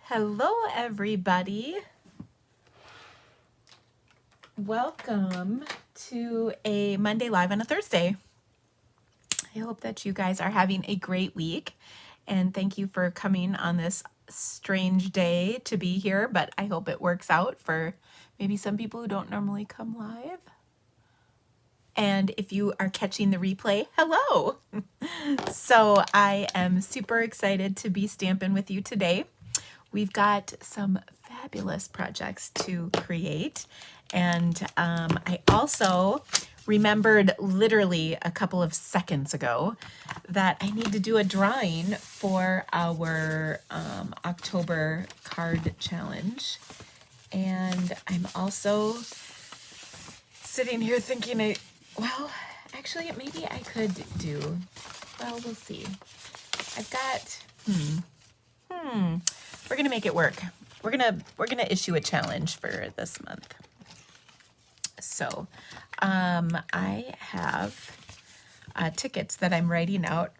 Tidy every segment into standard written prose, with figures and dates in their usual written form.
Hello, everybody. Welcome to a Monday Live on a Thursday. I hope that you guys are having a great week, and thank you for coming on this strange day to be here, but I hope it works out for maybe some people who don't normally come live. And if you are catching the replay, hello. So I am super excited to be stamping with you today. We've got some fabulous projects to create. And I also remembered literally a couple of seconds ago that I need to do a drawing for our October card challenge. And I'm also sitting here thinking, well, actually, maybe I could do, well, we'll see. I've got, we're gonna make it work. We're gonna issue a challenge for this month. So, I have tickets that I'm writing out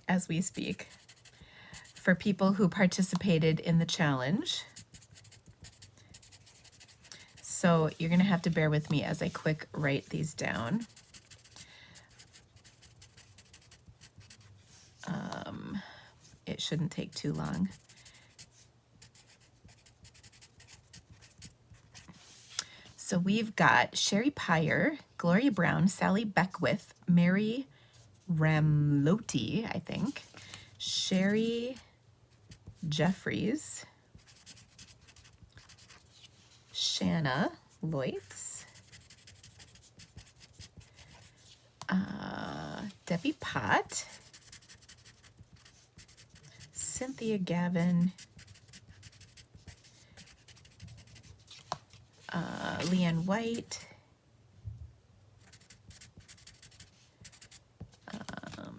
as we speak for people who participated in the challenge. So you're gonna have to bear with me as I quick write these down. It shouldn't take too long. So we've got Sherry Pyer, Gloria Brown, Sally Beckwith, Mary Ramlotti, I think, Sherry Jeffries, Shanna Loitz, Debbie Pott, Cynthia Gavin, Leanne White,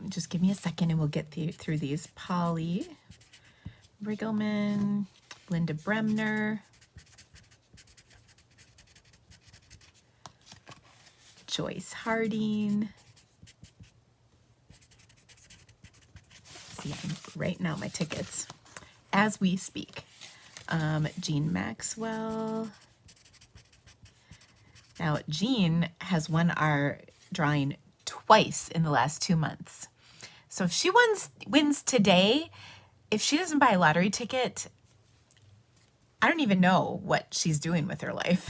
just give me a second and we'll get through these. Polly Riggleman, Linda Bremner, Joyce Harding. See, I'm writing out my tickets as we speak. Jean Maxwell. Now, Jean has won our drawing twice in the last 2 months. So if she wins today, if she doesn't buy a lottery ticket, I don't even know what she's doing with her life.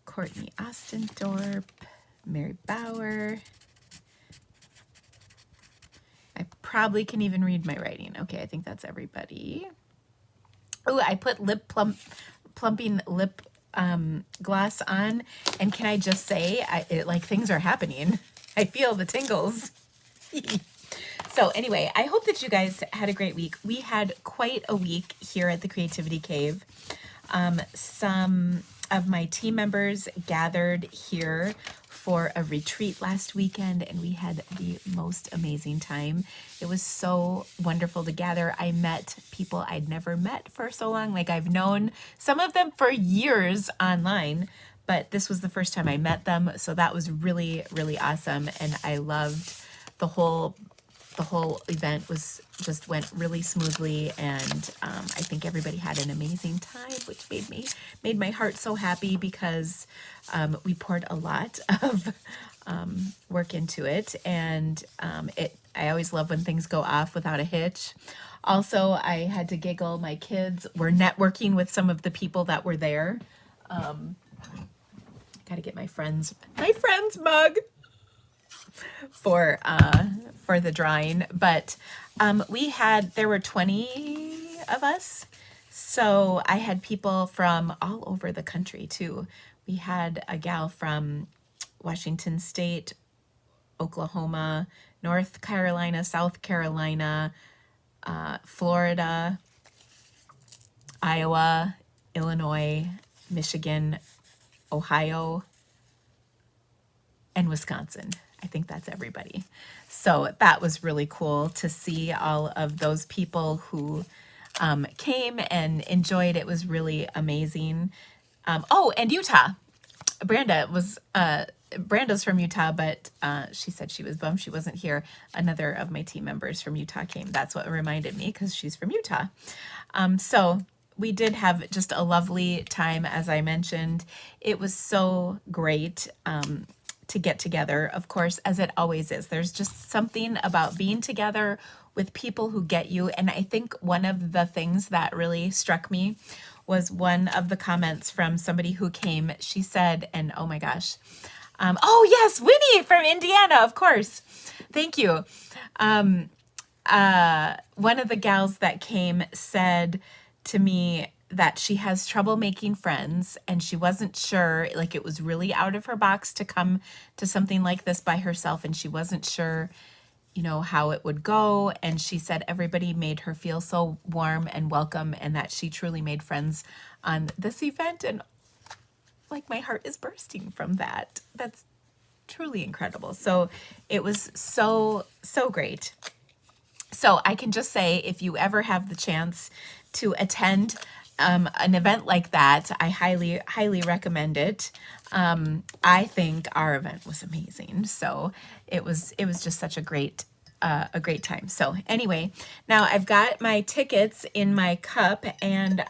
Courtney Ostendorp, Mary Bauer. I probably can even read my writing. Okay, I think that's everybody. Oh, I put plumping lip gloss on, and can I just say, like, things are happening. I feel the tingles. So anyway, I hope that you guys had a great week. We had quite a week here at the Creativity Cave. Some of my team members gathered here for a retreat last weekend, and we had the most amazing time. It was so wonderful to gather. I met people I'd never met for so long. Like, I've known some of them for years online, but this was the first time I met them. So that was really, really awesome. And I loved the whole event went really smoothly, and I think everybody had an amazing time, which made my heart so happy because we poured a lot of work into it, and I always love when things go off without a hitch. Also, I had to giggle. My kids were networking with some of the people that were there. Got to get my friend's mug for the drawing, but there were 20 of us, so I had people from all over the country too. We had a gal from Washington State, Oklahoma, North Carolina, South Carolina, Florida, Iowa, Illinois, Michigan, Ohio, and Wisconsin. I think that's everybody. So that was really cool to see all of those people who came and enjoyed. It was really amazing. Oh, and Utah. Branda was Brando's from Utah, but she said she was bummed she wasn't here. Another of my team members from Utah came. That's what reminded me, because she's from Utah. So we did have just a lovely time, as I mentioned. It was so great to get together, of course, as it always is. There's just something about being together with people who get you. And I think one of the things that really struck me was one of the comments from somebody who came. She said, and oh my gosh, oh yes, Winnie from Indiana, of course. Thank you. One of the gals that came said to me that she has trouble making friends, and she wasn't sure, like it was really out of her box to come to something like this by herself, and she wasn't sure, how it would go. And she said everybody made her feel so warm and welcome, and that she truly made friends on this event. And like, my heart is bursting from that. That's truly incredible. So it was so great. So I can just say, if you ever have the chance to attend an event like that, I highly recommend it. I think our event was amazing. So it was just such a great time. So anyway, now I've got my tickets in my cup, and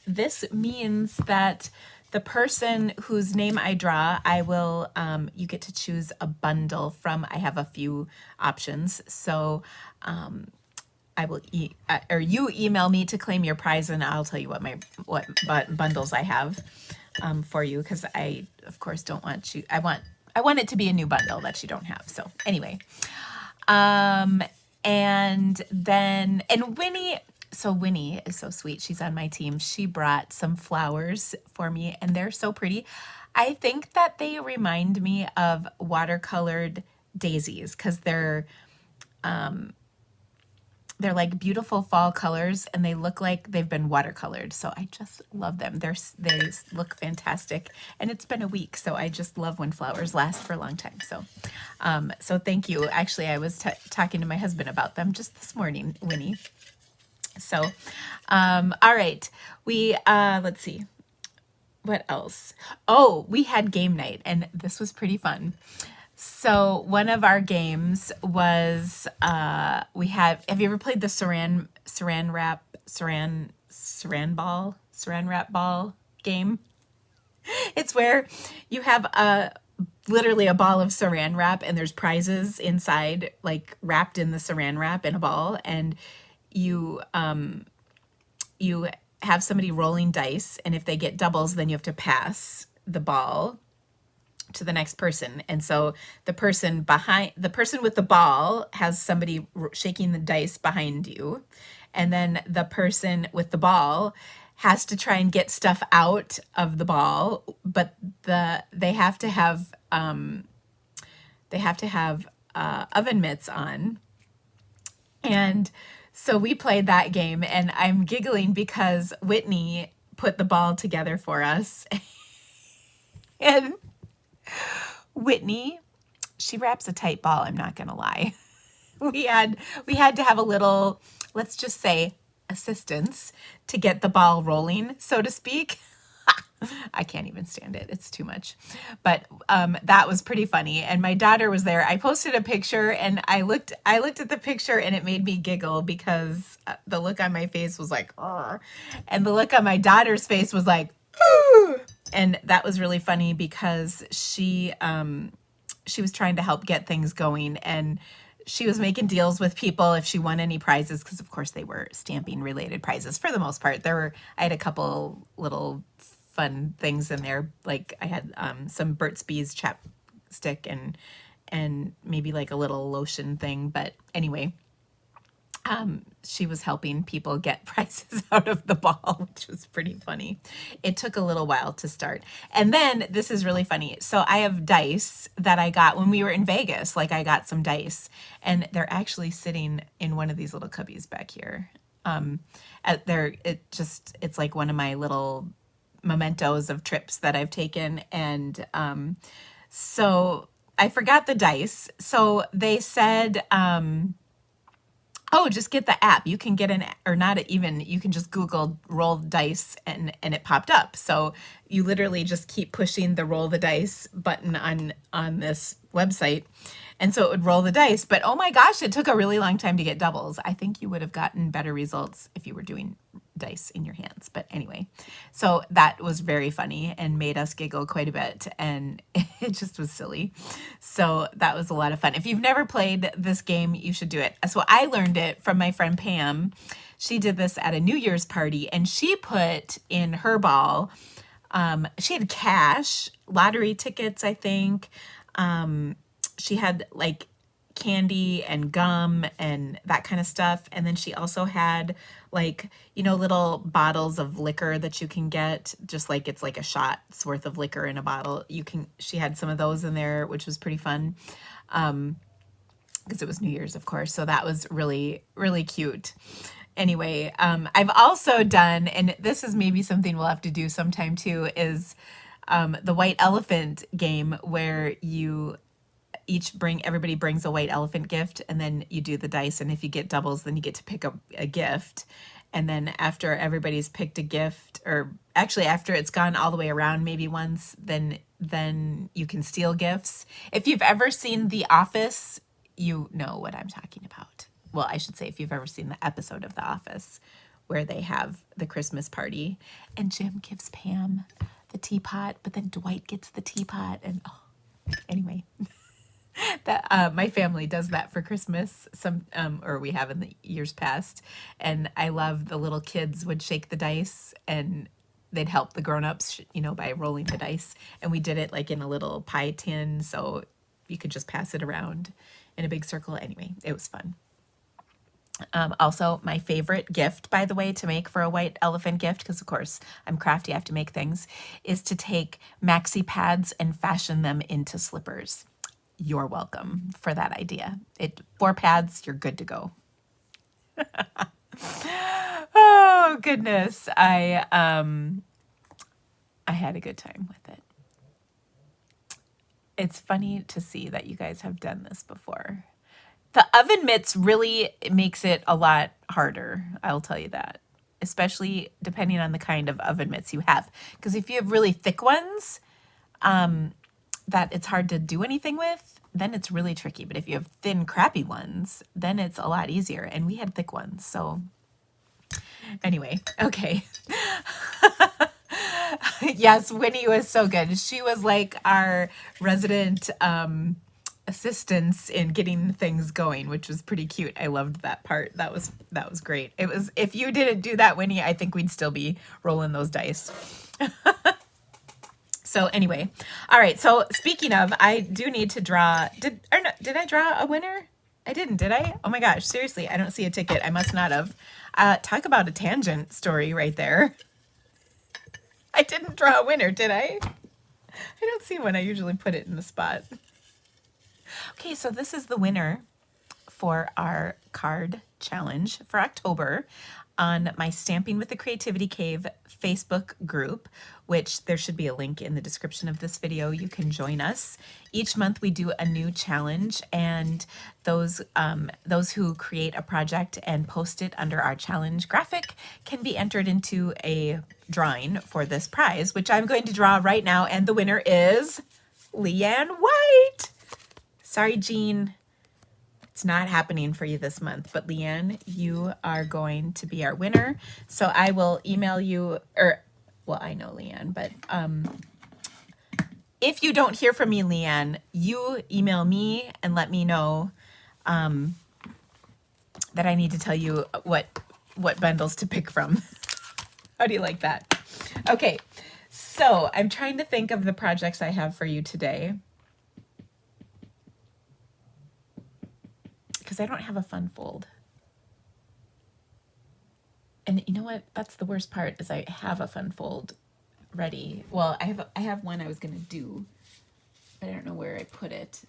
this means that the person whose name I draw, I will, you get to choose a bundle from, I have a few options. So I will or you email me to claim your prize, and I'll tell you what bundles I have for you, because I, of course, don't want you, I want it to be a new bundle that you don't have. So anyway, and Winnie, so Winnie is so sweet. She's on my team. She brought some flowers for me, and they're so pretty. I think that they remind me of watercolored daisies, because they're like beautiful fall colors, and they look like they've been watercolored. So I just love them. They look fantastic, and it's been a week, so I just love when flowers last for a long time. So, so thank you. Actually, I was talking to my husband about them just this morning, Winnie. So, all right, we, let's see, what else? Oh, we had game night, and this was pretty fun. So one of our games was, have you ever played the saran wrap ball game? It's where you have literally a ball of saran wrap, and there's prizes inside, like wrapped in the saran wrap in a ball, and you have somebody rolling dice, and if they get doubles, then you have to pass the ball to the next person. And so the person with the ball has somebody shaking the dice behind you, and then the person with the ball has to try and get stuff out of the ball, but they have to have oven mitts on. And so we played that game, and I'm giggling because Whitney put the ball together for us. And Whitney, she wraps a tight ball, I'm not gonna lie. We had to have a little, let's just say, assistance to get the ball rolling, so to speak. I can't even stand it. It's too much. But that was pretty funny. And my daughter was there. I posted a picture, and I looked at the picture, and it made me giggle, because the look on my face was like, "Arr," and the look on my daughter's face was like, "Arr." And that was really funny, because she was trying to help get things going, and she was making deals with people if she won any prizes, because of course they were stamping related prizes for the most part. I had a couple little fun things in there, like I had some Burt's Bees chapstick and maybe like a little lotion thing. But anyway, she was helping people get prizes out of the ball, which was pretty funny. It took a little while to start. And then this is really funny. So I have dice that I got when we were in Vegas. Like, I got some dice, and they're actually sitting in one of these little cubbies back here. It's like one of my little mementos of trips that I've taken. And so I forgot the dice. So they said, Oh, just get the app. You can get or not even, you can just Google roll dice and it popped up. So you literally just keep pushing the roll the dice button on this website. And so it would roll the dice. But oh my gosh, it took a really long time to get doubles. I think you would have gotten better results if you were doing dice in your hands. But anyway, so that was very funny and made us giggle quite a bit. And it just was silly. So that was a lot of fun. If you've never played this game, you should do it. So I learned it from my friend Pam. She did this at a New Year's party and she put in her ball, she had cash, lottery tickets, I think. She had like candy and gum and that kind of stuff. And then she also had like, you know, little bottles of liquor that you can get, just like it's like a shot's worth of liquor in a bottle. She had some of those in there, which was pretty fun. Because it was New Year's, of course. So that was really, really cute. Anyway, I've also done, and this is maybe something we'll have to do sometime too, is the white elephant game where you everybody brings a white elephant gift and then you do the dice. And if you get doubles, then you get to pick a gift. And then after everybody's picked a gift, or actually after it's gone all the way around maybe once, then you can steal gifts. If you've ever seen The Office, you know what I'm talking about. Well, I should say if you've ever seen the episode of The Office where they have the Christmas party and Jim gives Pam the teapot, but then Dwight gets the teapot. And anyway, that my family does that for Christmas, or we have in the years past. And I love the little kids would shake the dice and they'd help the grown-ups, you know, by rolling the dice. And we did it like in a little pie tin, so you could just pass it around in a big circle. Anyway, it was fun. Also, my favorite gift, by the way, to make for a white elephant gift, because of course I'm crafty, I have to make things, is to take maxi pads and fashion them into slippers. You're welcome for that idea. 4 pads, you're good to go. Oh goodness, I had a good time with it. It's funny to see that you guys have done this before. The oven mitts really makes it a lot harder, I'll tell you that, especially depending on the kind of oven mitts you have. Because if you have really thick ones that it's hard to do anything with, then it's really tricky. But if you have thin, crappy ones, then it's a lot easier. And we had thick ones, so anyway, okay. Yes, Winnie was so good. She was like our resident assistance in getting things going, which was pretty cute. I loved that part. That was great. It was, if you didn't do that, Winnie, I think we'd still be rolling those dice. So anyway, all right. So speaking of, I do need to draw. Did I draw a winner? I didn't, did I? Oh my gosh, seriously, I don't see a ticket. I must not have. Talk about a tangent story right there. I didn't draw a winner, did I? I don't see one. I usually put it in the spot. Okay, so this is the winner for our card challenge for October on my Stamping with the Creativity Cave Facebook group, which there should be a link in the description of this video. You can join us. Each month we do a new challenge, and those who create a project and post it under our challenge graphic can be entered into a drawing for this prize, which I'm going to draw right now, and the winner is Leanne White. Sorry, Jean. It's not happening for you this month, but Leanne, you are going to be our winner. So I will email you, well, I know Leanne, but if you don't hear from me, Leanne, you email me and let me know that I need to tell you what bundles to pick from. How do you like that? Okay, so I'm trying to think of the projects I have for you today, because I don't have a fun fold. And you know what? That's the worst part, is I have a fun fold ready. Well, I have one I was going to do, but I don't know where I put it.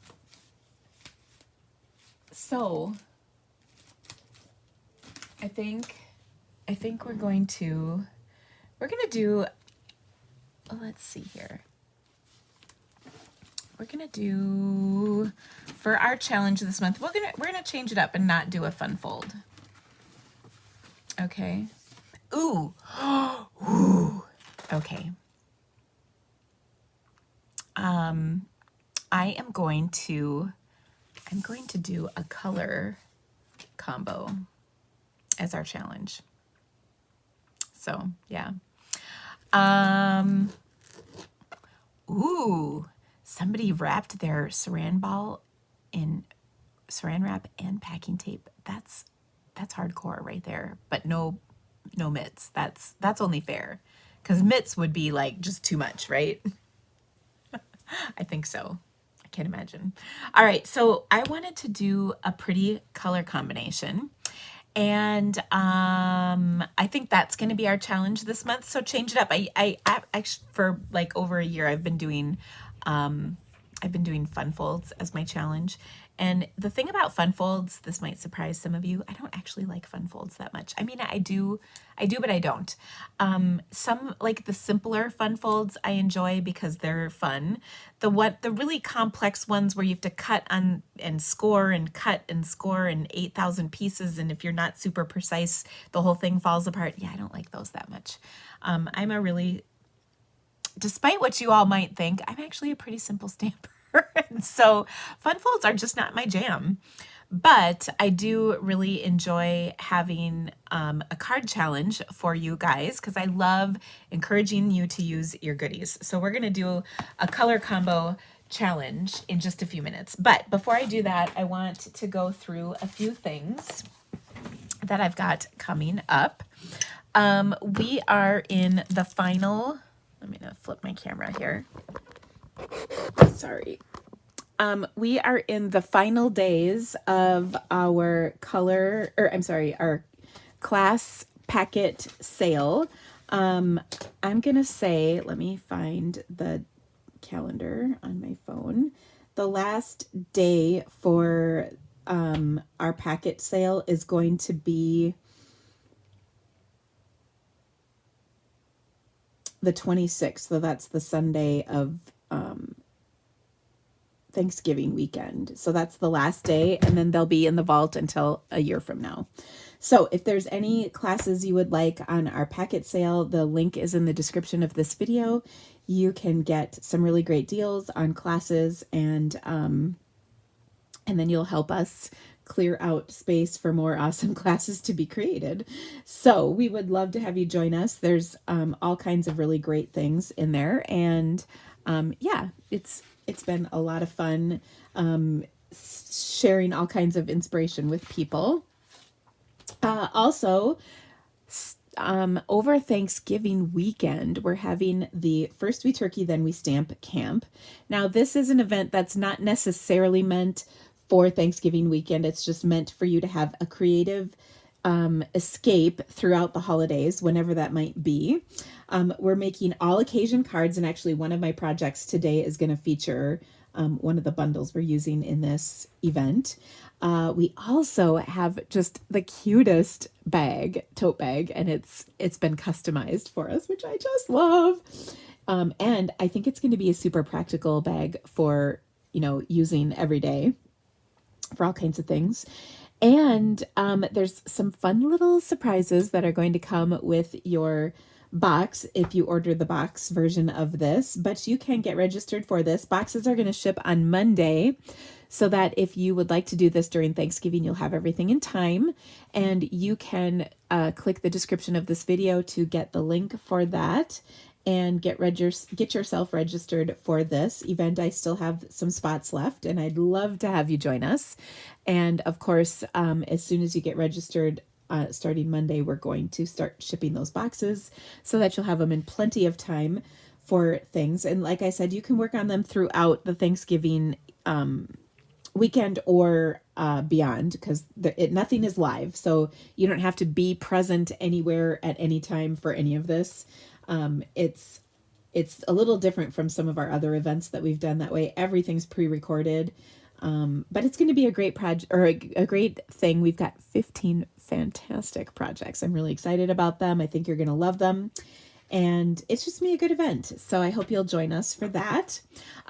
So I think we're going to do, let's see here. We're gonna do, for our challenge this month, we're gonna change it up and not do a fun fold. Okay. Ooh. Ooh. Okay. I'm going to do a color combo as our challenge. So, yeah. Um, ooh, somebody wrapped their saran ball in saran wrap and packing tape. That's hardcore right there. But no mitts. That's only fair. Because mitts would be like just too much, right? I think so. I can't imagine. All right, so I wanted to do a pretty color combination. And I think that's going to be our challenge this month. So change it up. I actually, for like over a year, I've been doing fun folds as my challenge. And the thing about fun folds, this might surprise some of you, I don't actually like fun folds that much. I mean, I do, but I don't. Some like the simpler fun folds I enjoy because they're fun. The really complex ones where you have to cut on and score and cut and score in 8,000 pieces, and if you're not super precise, the whole thing falls apart. Yeah, I don't like those that much. I'm a really, despite what you all might think, I'm actually a pretty simple stamper. And so fun folds are just not my jam. But I do really enjoy having a card challenge for you guys because I love encouraging you to use your goodies. So we're going to do a color combo challenge in just a few minutes. But before I do that, I want to go through a few things that I've got coming up. We are in the final, I'm going to flip my camera here. Sorry. We are in the final days of our our class packet sale. I'm going to say, let me find the calendar on my phone. The last day for our packet sale is going to be the 26th. So that's the Sunday of Thanksgiving weekend. So that's the last day, and then they'll be in the vault until a year from now. So if there's any classes you would like on our packet sale, the link is in the description of this video. You can get some really great deals on classes, and then you'll help us clear out space for more awesome classes to be created. So we would love to have you join us. There's all kinds of really great things in there, and yeah, it's been a lot of fun sharing all kinds of inspiration with people. Also, over Thanksgiving weekend, we're having the First We Turkey, Then We Stamp camp. Now, this is an event that's not necessarily meant for Thanksgiving weekend. It's just meant for you to have a creative escape throughout the holidays, whenever that might be. We're making all occasion cards, and actually one of my projects today is going to feature one of the bundles we're using in this event. We also have just the cutest tote bag, and it's been customized for us, which I just love. And I think it's going to be a super practical bag for, using every day for all kinds of things. And there's some fun little surprises that are going to come with your box if you order the box version of this, but you can get registered for this. Boxes are going to ship on Monday, so that if you would like to do this during Thanksgiving, you'll have everything in time, and you can click the description of this video to get the link for that and get yourself registered for this event. I still have some spots left, and I'd love to have you join us. And of course, as soon as you get registered, starting Monday, we're going to start shipping those boxes so that you'll have them in plenty of time for things. And like I said, you can work on them throughout the Thanksgiving weekend or beyond, because nothing is live. So you don't have to be present anywhere at any time for any of this. It's a little different from some of our other events that we've done that way. Everything's pre-recorded. But it's going to be a great project, or a great thing. We've got 15 fantastic projects. I'm really excited about them. I think you're going to love them. And it's just me a good event. So I hope you'll join us for that.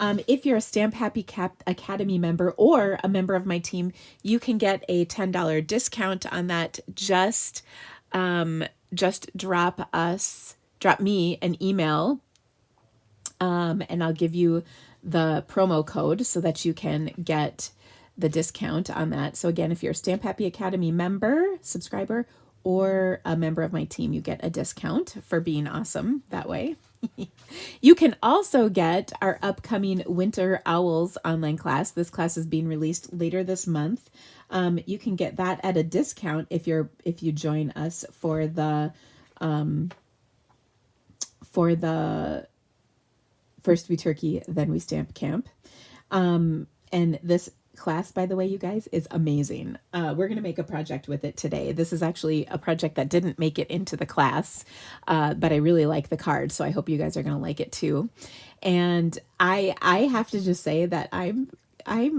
If you're a Stamp Happy Academy member or a member of my team, you can get a $10 discount on that just just drop me an email, and I'll give you the promo code so that you can get the discount on that. So again, if you're a Stamp Happy Academy member, subscriber, or a member of my team, you get a discount for being awesome that way. You can also get our upcoming Winter Owls online class. This class is being released later this month. You can get that at a discount if you join us for the First We Turkey, Then We Stamp camp. And this class, by the way, you guys, is amazing. We're going to make a project with it today. This is actually a project that didn't make it into the class, but I really like the card, so I hope you guys are going to like it too. And I have to just say that I'm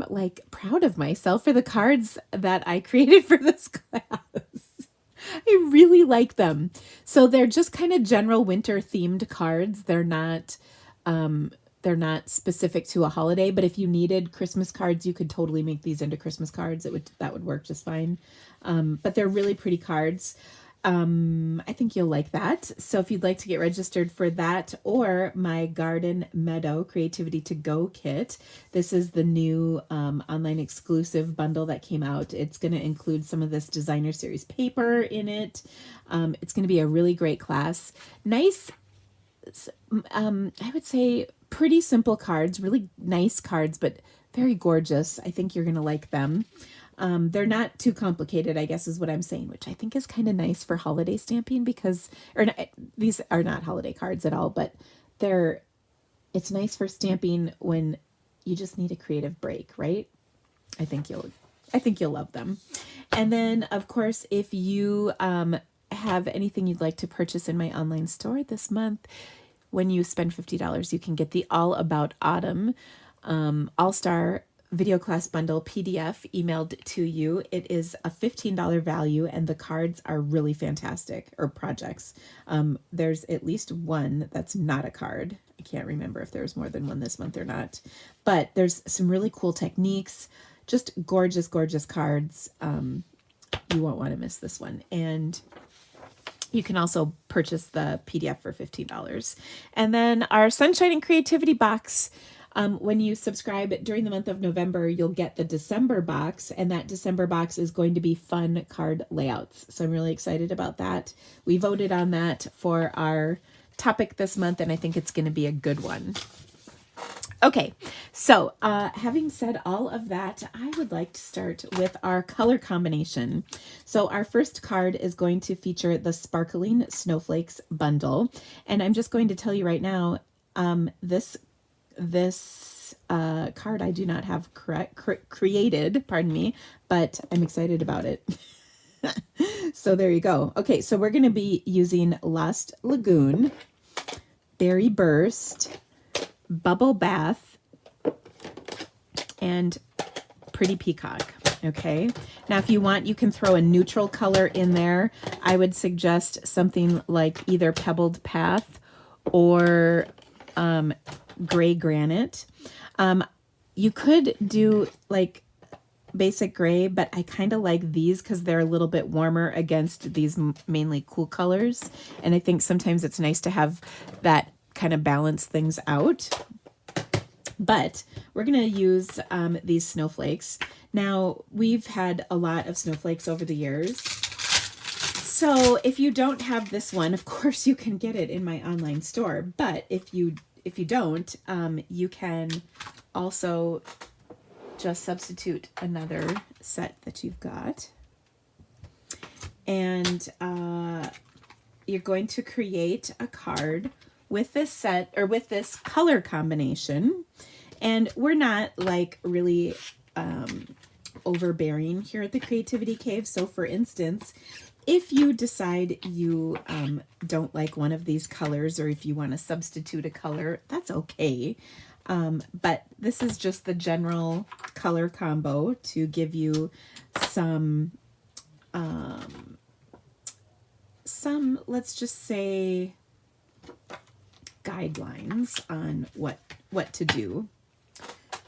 like proud of myself for the cards that I created for this class. I really like them. So they're just kind of general winter themed cards. They're not specific to a holiday, but if you needed Christmas cards, you could totally make these into Christmas cards. That would work just fine. But they're really pretty cards. I think you'll like that. So if you'd like to get registered for that or my Garden Meadow Creativity to Go kit, this is the new online exclusive bundle that came out. It's going to include some of this designer series paper in it. It's going to be a really great class. Nice, I would say pretty simple cards, really nice cards, but very gorgeous. I think you're going to like them. They're not too complicated, I guess is what I'm saying, which I think is kind of nice for holiday stamping these are not holiday cards at all, but it's nice for stamping when you just need a creative break, right? I think you'll love them. And then of course, if you, have anything you'd like to purchase in my online store this month, when you spend $50, you can get the All About Autumn All-Star Video Class Bundle PDF emailed to you. It is a $15 value, and the cards are really fantastic, or projects. There's at least one that's not a card. I can't remember if there's more than one this month or not, but there's some really cool techniques, just gorgeous, gorgeous cards. You won't want to miss this one. And you can also purchase the PDF for $15. And then our Sunshine and Creativity box, when you subscribe during the month of November, you'll get the December box, and that December box is going to be fun card layouts. So I'm really excited about that. We voted on that for our topic this month, and I think it's going to be a good one. Okay, so having said all of that, I would like to start with our color combination. So our first card is going to feature the Sparkling Snowflakes bundle. And I'm just going to tell you right now, this card I do not have created, pardon me, but I'm excited about it. So there you go. Okay, so we're going to be using Lost Lagoon, Berry Burst, Bubble Bath, and Pretty Peacock. Okay, now if you want, you can throw a neutral color in there. I would suggest something like either Pebbled Path or Gray Granite. You could do like basic gray, but I kind of like these because they're a little bit warmer against these mainly cool colors. And I think sometimes it's nice to have that kind of balance things out. But we're going to use these snowflakes. Now, we've had a lot of snowflakes over the years. So if you don't have this one, of course you can get it in my online store. But if you don't, you can also just substitute another set that you've got. And you're going to create a card with this set or with this color combination. And we're not like really overbearing here at the Creativity Cave. So for instance, if you decide you don't like one of these colors, or if you want to substitute a color, that's okay. But this is just the general color combo to give you some, let's just say, guidelines on what to do.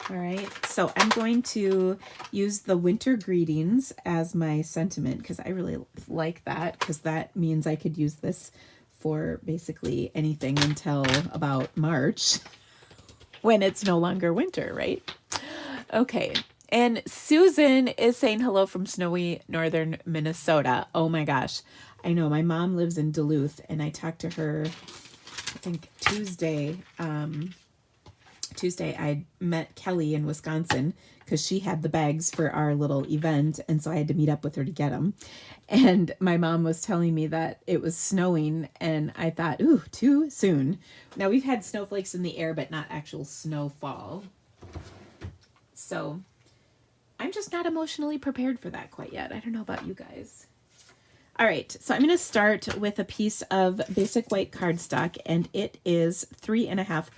All right, so I'm going to use the winter greetings as my sentiment because I really like that, because that means I could use this for basically anything until about March when it's no longer winter, right? Okay, and Susan is saying hello from snowy northern Minnesota. Oh my gosh, I know my mom lives in Duluth, and I talked to her, I think Tuesday. Tuesday, I met Kelly in Wisconsin because she had the bags for our little event. And so I had to meet up with her to get them. And my mom was telling me that it was snowing. And I thought, ooh, too soon. Now we've had snowflakes in the air, but not actual snowfall. So I'm just not emotionally prepared for that quite yet. I don't know about you guys. All right, so I'm going to start with a piece of basic white cardstock, and it is 3.5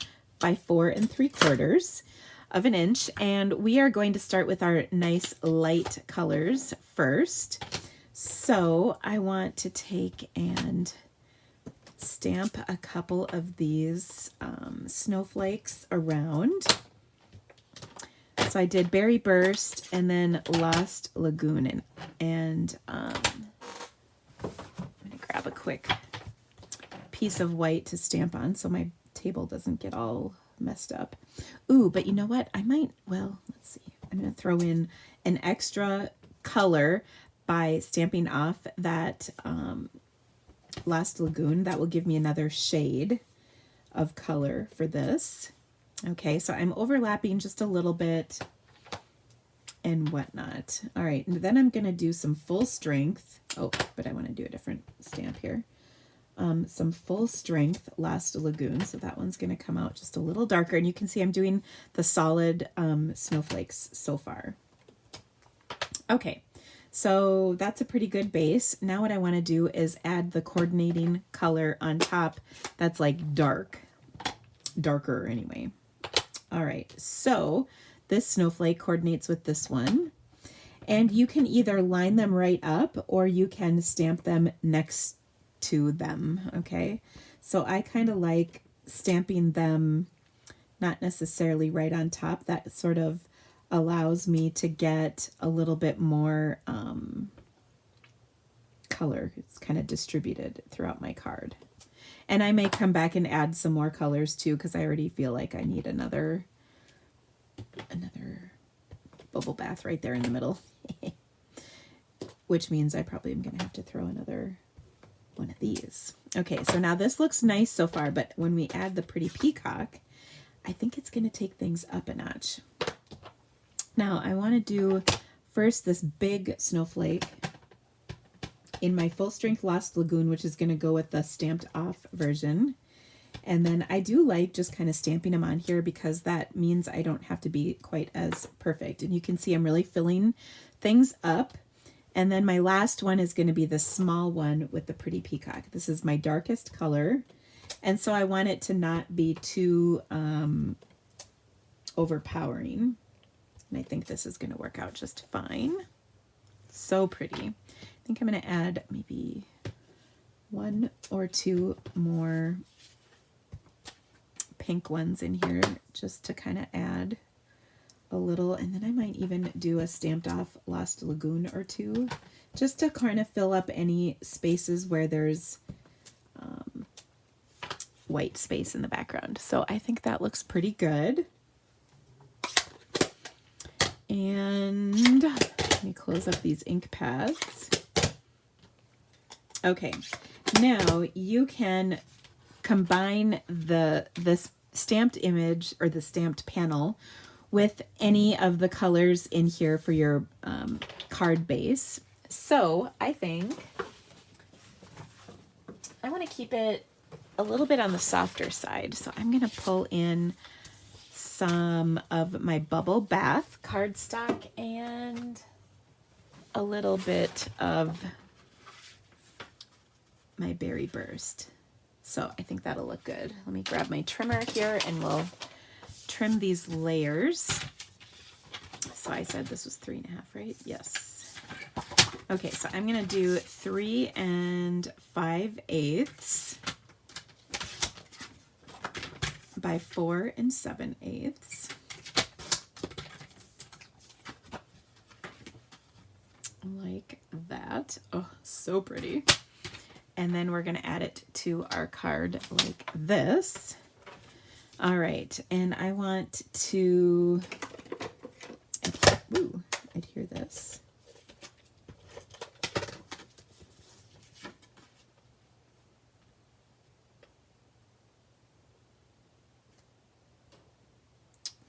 by 4 3/4 of an inch. And we are going to start with our nice light colors first. So I want to take and stamp a couple of these snowflakes around. So I did Berry Burst and then Lost Lagoon. And I'm going to grab a quick piece of white to stamp on so my table doesn't get all messed up. Ooh, but you know what? I might, well, let's see. I'm going to throw in an extra color by stamping off that Lost Lagoon. That will give me another shade of color for this. Okay, so I'm overlapping just a little bit and whatnot. All right, and then I'm going to do some full strength. Oh, but I want to do a different stamp here. Some full strength Lost Lagoon. So that one's going to come out just a little darker. And you can see I'm doing the solid snowflakes so far. Okay, so that's a pretty good base. Now what I want to do is add the coordinating color on top that's like darker anyway. All right, so this snowflake coordinates with this one. And you can either line them right up or you can stamp them next to them, okay? So I kind of like stamping them not necessarily right on top. That sort of allows me to get a little bit more color. It's kind of distributed throughout my card. And I may come back and add some more colors too, because I already feel like I need another bubble bath right there in the middle. Which means I probably am going to have to throw another one of these. Okay, so now this looks nice so far, but when we add the pretty peacock, I think it's going to take things up a notch. Now I want to do first this big snowflake in my full strength Lost Lagoon, which is going to go with the stamped off version. And then I do like just kind of stamping them on here because that means I don't have to be quite as perfect. And you can see I'm really filling things up. And then my last one is going to be the small one with the pretty peacock. This is my darkest color. And so I want it to not be too overpowering. And I think this is going to work out just fine. So pretty. I think I'm going to add maybe 1 or 2 more pink ones in here just to kind of add a little, and then I might even do a stamped off Lost Lagoon or 2 just to kind of fill up any spaces where there's white space in the background. So I think that looks pretty good. And let me close up these ink pads. Okay, now you can combine this stamped image or the stamped panel with any of the colors in here for your card base. So I think I want to keep it a little bit on the softer side. So I'm going to pull in some of my bubble bath cardstock and a little bit of my berry burst. So I think that'll look good. Let me grab my trimmer here and we'll trim these layers. So I said this was 3.5, right? Yes. Okay, so I'm gonna do 3 5/8 by 4 7/8. like that. Oh, so pretty. And then we're going to add it to our card like this. All right, and I want to adhere this.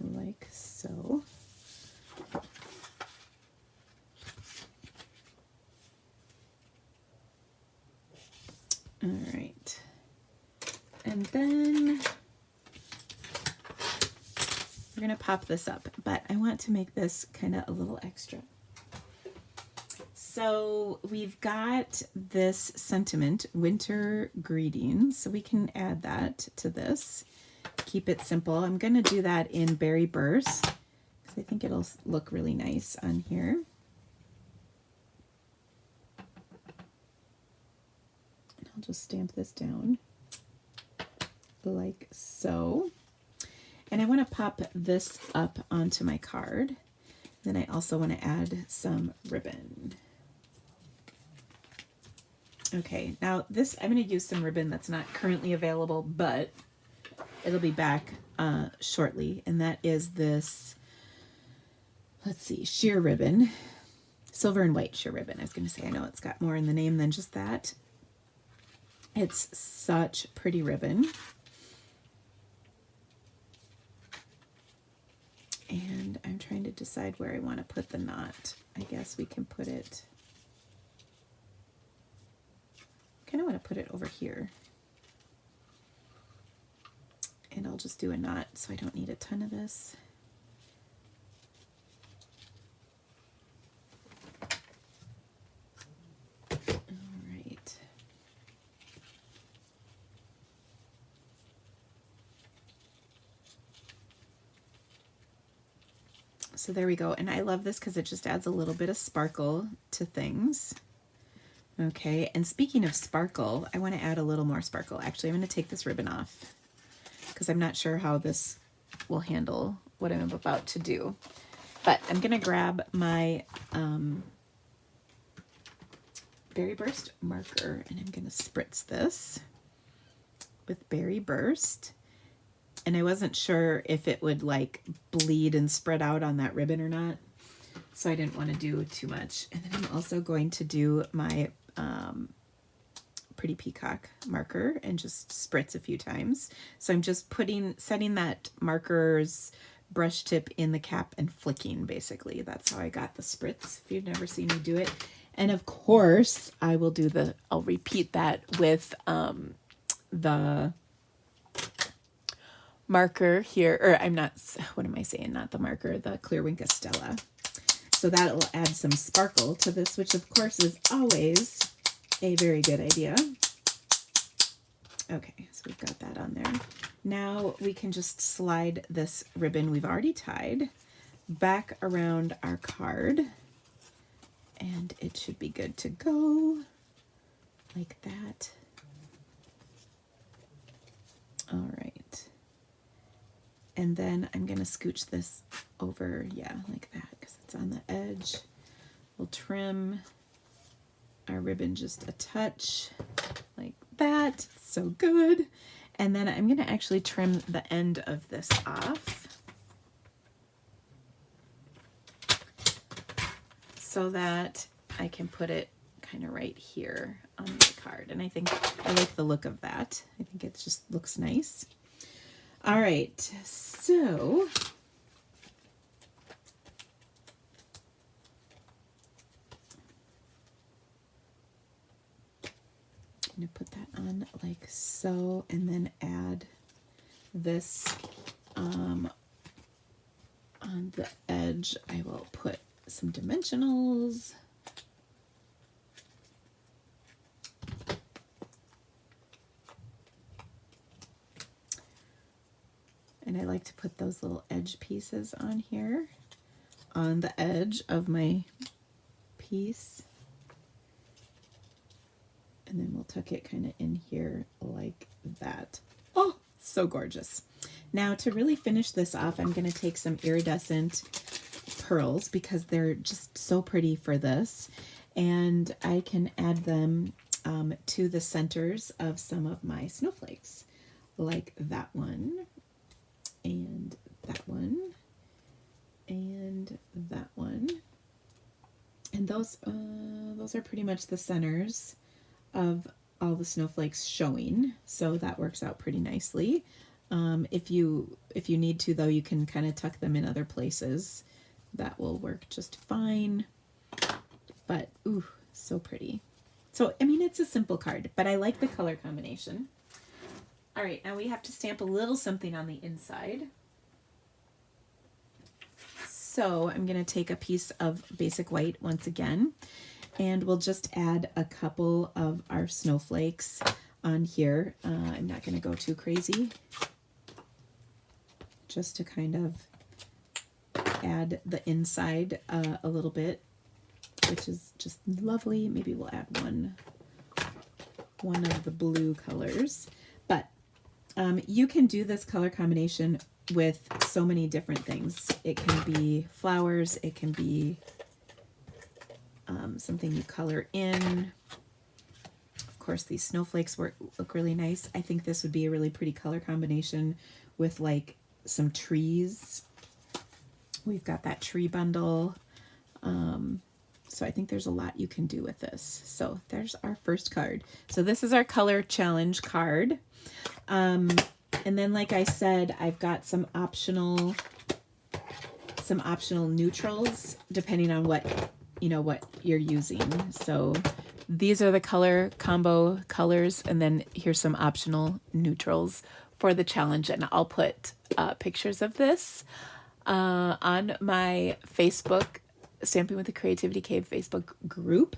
Like so. All right, and then we're gonna pop this up, but I want to make this kind of a little extra. So we've got this sentiment, winter greetings, so we can add that to this. Keep it simple. I'm gonna do that in Berry Burst because I think it'll look really nice on here. And I'll just stamp this down like so. And I want to pop this up onto my card. Then I also want to add some ribbon. Okay, now this, I'm going to use some ribbon that's not currently available, but it'll be back shortly. And that is this, let's see, sheer ribbon, silver and white sheer ribbon. I was going to say, I know it's got more in the name than just that. It's such pretty ribbon. And I'm trying to decide where I want to put the knot. I guess we can put it, I kind of want to put it over here. And I'll just do a knot so I don't need a ton of this. All right. So there we go. And I love this because it just adds a little bit of sparkle to things. Okay, and speaking of sparkle, I want to add a little more sparkle. Actually, I'm going to take this ribbon off because I'm not sure how this will handle what I'm about to do. But I'm going to grab my Berry Burst marker and I'm going to spritz this with Berry Burst. And I wasn't sure if it would like bleed and spread out on that ribbon or not. So I didn't want to do too much. And then I'm also going to do my Pretty Peacock marker and just spritz a few times. So I'm just setting that marker's brush tip in the cap and flicking, basically. That's how I got the spritz, if you've never seen me do it. And of course, I'll repeat that with the marker here, or what am I saying? Not the marker, the Clear Wink Estella. So that'll add some sparkle to this, which of course is always a very good idea. Okay, so we've got that on there. Now we can just slide this ribbon we've already tied back around our card, and it should be good to go like that. All right. And then I'm going to scooch this over, yeah, like that, because it's on the edge. We'll trim our ribbon just a touch, like that. So good. And then I'm going to actually trim the end of this off so that I can put it kind of right here on the card. And I think I like the look of that. I think it just looks nice. All right, so I'm going to put that on like so, and then add this on the edge. I will put some dimensionals. And I like to put those little edge pieces on here, on the edge of my piece. And then we'll tuck it kind of in here like that. Oh, so gorgeous. Now to really finish this off, I'm going to take some iridescent pearls because they're just so pretty for this. And I can add them to the centers of some of my snowflakes, like that one, and that one, and that one. And those are pretty much the centers of all the snowflakes showing, so that works out pretty nicely. If you need to, though, you can kind of tuck them in other places. That will work just fine. But ooh, so pretty. So I mean, it's a simple card, but I like the color combination. All right, now we have to stamp a little something on the inside. So I'm going to take a piece of basic white once again, and we'll just add a couple of our snowflakes on here. I'm not going to go too crazy, just to kind of add the inside a little bit, which is just lovely. Maybe we'll add one of the blue colors. But you can do this color combination with so many different things. It can be flowers, it can be something you color in. Of course, these snowflakes look really nice. I think this would be a really pretty color combination with like some trees. We've got that tree bundle. So I think there's a lot you can do with this. So there's our first card. So this is our color challenge card. And then, like I said, I've got some optional neutrals depending on what you're using. So these are the color combo colors, and then here's some optional neutrals for the challenge. And I'll put pictures of this on my Facebook Stamping with the Creativity Cave Facebook group.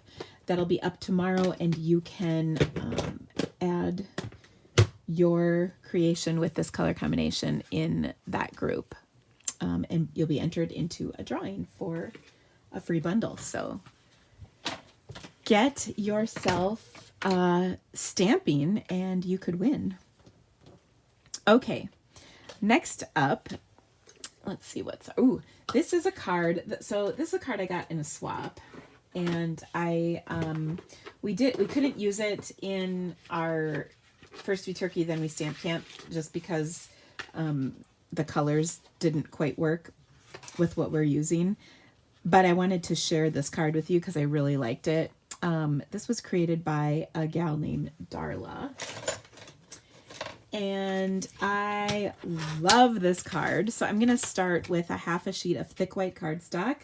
That'll be up tomorrow, and you can add your creation with this color combination in that group, and you'll be entered into a drawing for a free bundle. So get yourself stamping and you could win. Okay, next up, let's see what's, this is a card. So this is a card I got in a swap, and we couldn't use it in our First We Turkey Then We Stamp Camp just because the colors didn't quite work with what we're using. But I wanted to share this card with you because I really liked it. This was created by a gal named Darla. And I love this card. So I'm going to start with a half a sheet of thick white cardstock,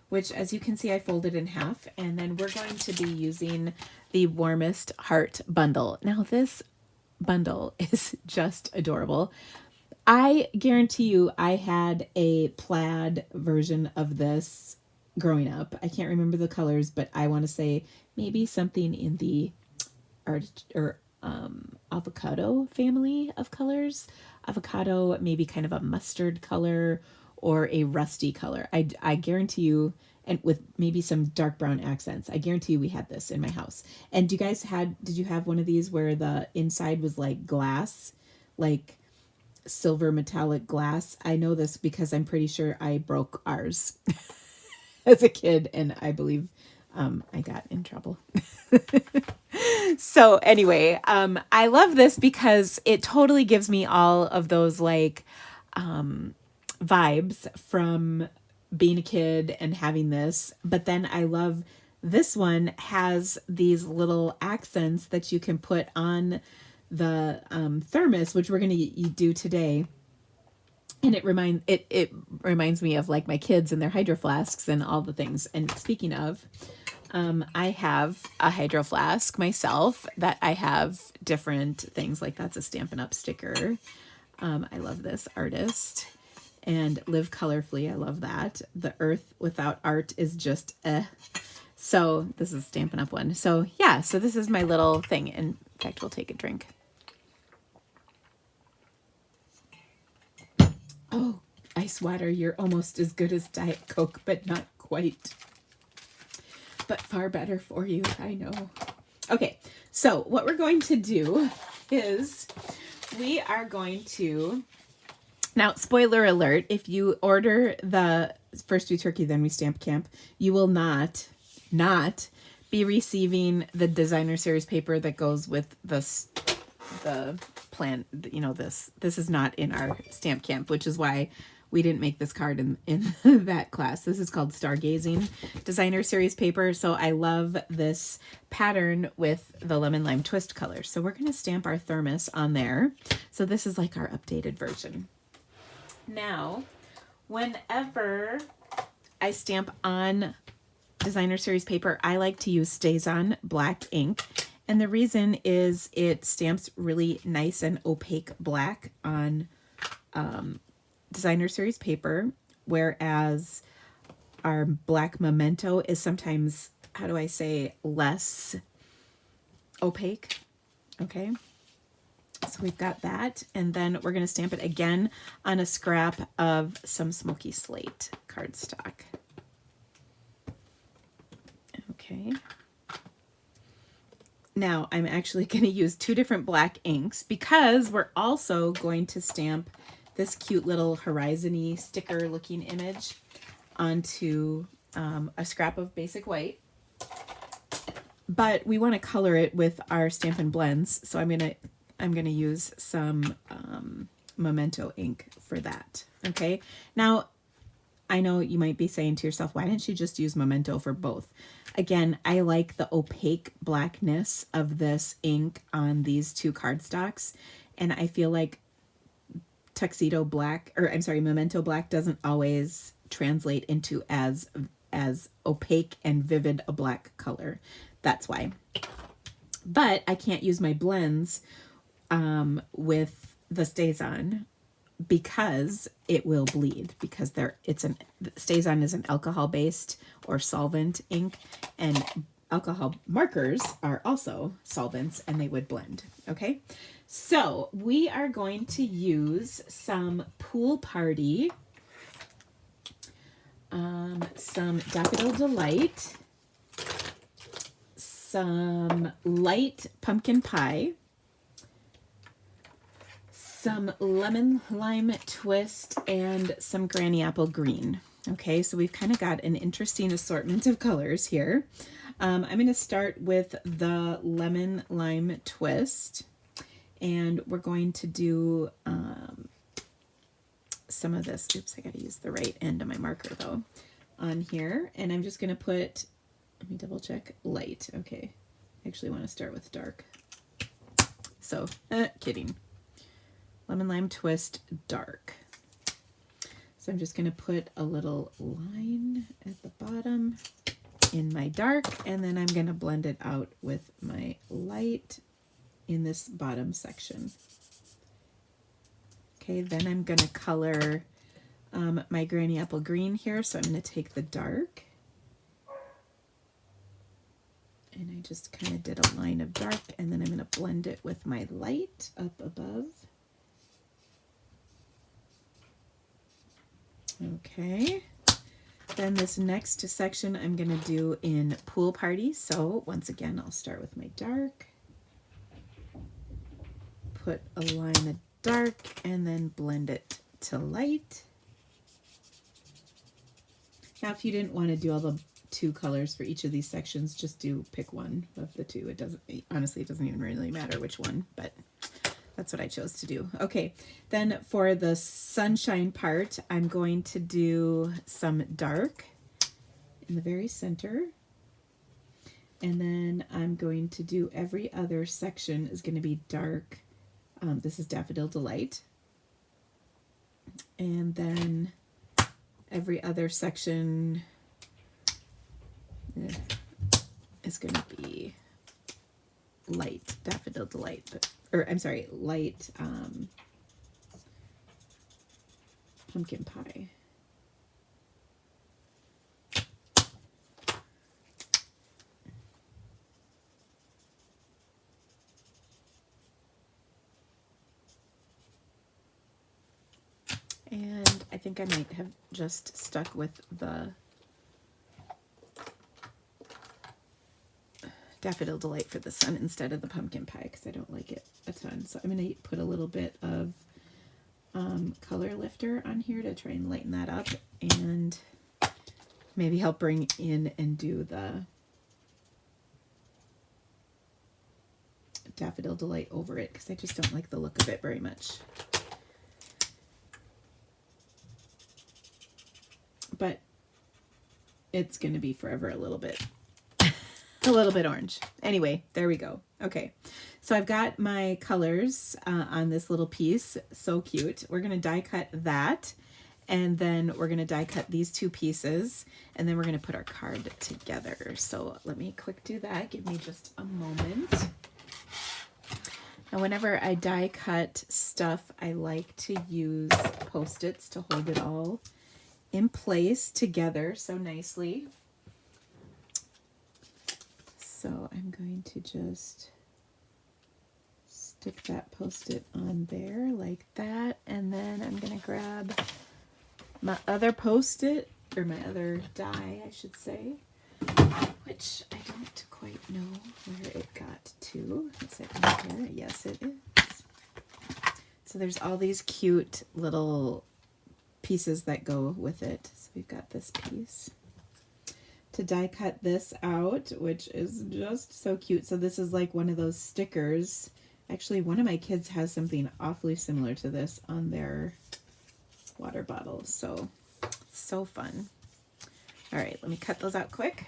which, as you can see, I folded in half. And then we're going to be using the Warmest Heart bundle. Now, this bundle is just adorable. I guarantee you I had a plaid version of this growing up. I can't remember the colors, but I want to say maybe something in the avocado family of colors. Avocado, maybe kind of a mustard color or a rusty color. I guarantee you, and with maybe some dark brown accents. I guarantee you we had this in my house. And did you have one of these where the inside was like glass, like silver metallic glass? I know this because I'm pretty sure I broke ours as a kid, and I believe I got in trouble. So anyway, I love this because it totally gives me all of those like vibes from being a kid and having this. But then I love this one has these little accents that you can put on the thermos, which we're going to do today. And it reminds me of like my kids and their hydro flasks and all the things. And speaking of, I have a hydro flask myself that I have different things like. That's a Stampin' Up sticker. I love this artist. And Live Colorfully, I love that. The Earth Without Art is just So this is Stampin' Up one. So yeah, so this is my little thing. In fact, we'll take a drink. Oh, ice water, you're almost as good as Diet Coke, but not quite. But far better for you, I know. Okay, so what we're going to do is we are going to Now, spoiler alert, if you order the First We Turkey, Then We Stamp Camp, you will not be receiving the designer series paper that goes with the plan. You know, this is not in our stamp camp, which is why we didn't make this card in that class. This is called Stargazing designer series paper. So I love this pattern with the lemon lime twist color. So we're going to stamp our Thermos on there. So this is like our updated version. Now, whenever I stamp on designer series paper, I like to use StazOn black ink. And the reason is it stamps really nice and opaque black on designer series paper, whereas our black memento is sometimes, how do I say, less opaque. Okay. So we've got that, and then we're going to stamp it again on a scrap of some smoky slate cardstock. Okay. Now I'm actually going to use two different black inks because we're also going to stamp this cute little horizon-y sticker looking image onto a scrap of basic white. But we want to color it with our Stampin' Blends, so I'm gonna use some Memento ink for that. Okay. Now, I know you might be saying to yourself, why didn't you just use Memento for both? Again, I like the opaque blackness of this ink on these two cardstocks, and I feel like Memento black doesn't always translate into as opaque and vivid a black color. That's why. But I can't use my blends with the StazOn because it will bleed, because StazOn is an alcohol based or solvent ink, and alcohol markers are also solvents and they would blend. Okay, so we are going to use some Pool Party, some Daffodil Delight, some light pumpkin pie, some lemon lime twist, and some granny apple green. Okay, so we've kind of got an interesting assortment of colors here. I'm going to start with the lemon lime twist, and we're going to do some of this. Oops, I got to use the right end of my marker though on here, and I'm just going to put, let me double check, light. Okay, I actually want to start with dark. So, kidding. Lemon lime twist dark. So I'm just going to put a little line at the bottom in my dark, and then I'm going to blend it out with my light in this bottom section. Okay, then I'm going to color my granny apple green here. So I'm going to take the dark, and I just kind of did a line of dark, and then I'm going to blend it with my light up above. Okay, then this next section I'm going to do in Pool Party. So once again, I'll start with my dark, put a line of dark, and then blend it to light. Now, if you didn't want to do all the two colors for each of these sections, just pick one of the two. It doesn't, honestly, it doesn't even really matter which one, but that's what I chose to do. Okay, then for the sunshine part, I'm going to do some dark in the very center. And then I'm going to do every other section is going to be dark. This is Daffodil Delight. And then every other section is going to be light Daffodil Delight, light pumpkin pie. And I think I might have just stuck with the Daffodil Delight for the sun instead of the pumpkin pie because I don't like it a ton. So I'm going to put a little bit of color lifter on here to try and lighten that up and maybe help bring in and do the Daffodil Delight over it, because I just don't like the look of it very much. But it's going to be forever a little bit orange. Anyway, there we go. Okay, so I've got my colors on this little piece. So cute. We're going to die cut that, and then we're going to die cut these two pieces, and then we're going to put our card together. So let me quick do that. Give me just a moment. Now, whenever I die cut stuff, I like to use Post-its to hold it all in place together so nicely. So I'm going to just stick that Post-it on there like that, and then I'm going to grab my other Post-it, or my other die, I should say, which I don't quite know where it got to. Is it in here? Yes, it is. So there's all these cute little pieces that go with it. So we've got this piece to die cut this out, which is just so cute. So this is like one of those stickers. Actually, one of my kids has something awfully similar to this on their water bottle. So fun. All right, let me cut those out quick.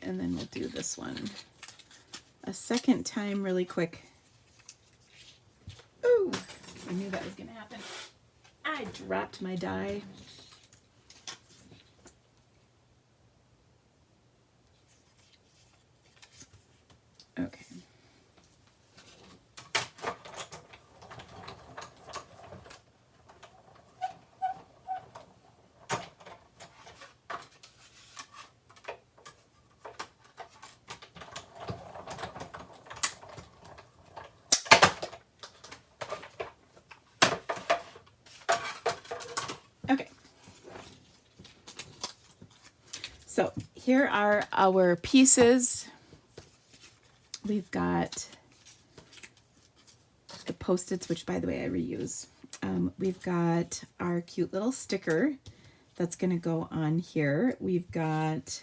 And then we'll do this one a second time really quick. Ooh, I knew that was going to happen. I dropped my die. Okay. Okay. So here are our pieces. We've got the Post-its, which by the way I reuse. We've got our cute little sticker that's going to go on here. We've got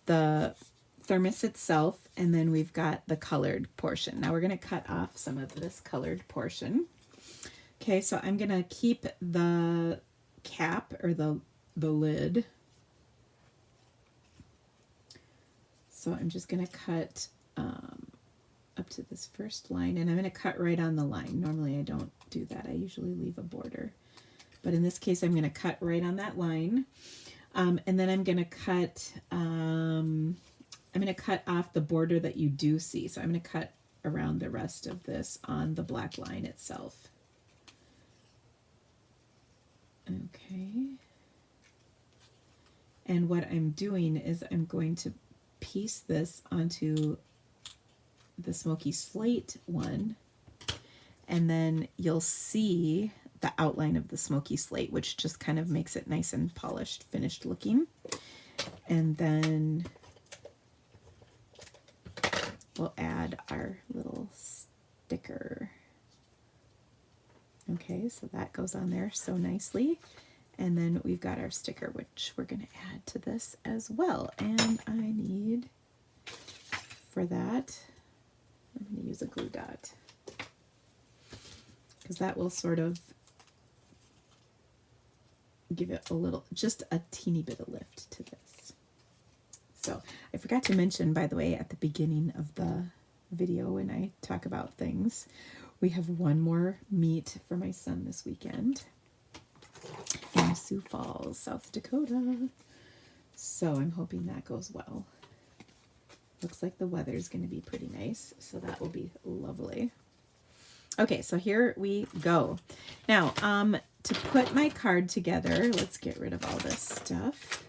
the thermos itself, and then we've got the colored portion. Now we're going to cut off some of this colored portion. Okay, so I'm going to keep the cap, or the lid. So I'm just going to cut up to this first line, and I'm going to cut right on the line. Normally I don't do that. I usually leave a border. But in this case, I'm going to cut right on that line. And then I'm going to cut off the border that you do see. So I'm going to cut around the rest of this on the black line itself. Okay. And what I'm doing is I'm going to piece this onto the smoky slate one, and then you'll see the outline of the smoky slate, which just kind of makes it nice and polished, finished looking. And then we'll add our little sticker. Okay, so that goes on there so nicely. And then we've got our sticker, which we're going to add to this as well. And I need, for that, I'm going to use a glue dot, because that will sort of give it a little, just a teeny bit of lift to this. So I forgot to mention, by the way, at the beginning of the video when I talk about things, we have one more meet for my son this weekend in Sioux Falls, South Dakota. So I'm hoping that goes well. Looks like the weather's going to be pretty nice, so that will be lovely. Okay, so here we go. Now, to put my card together, let's get rid of all this stuff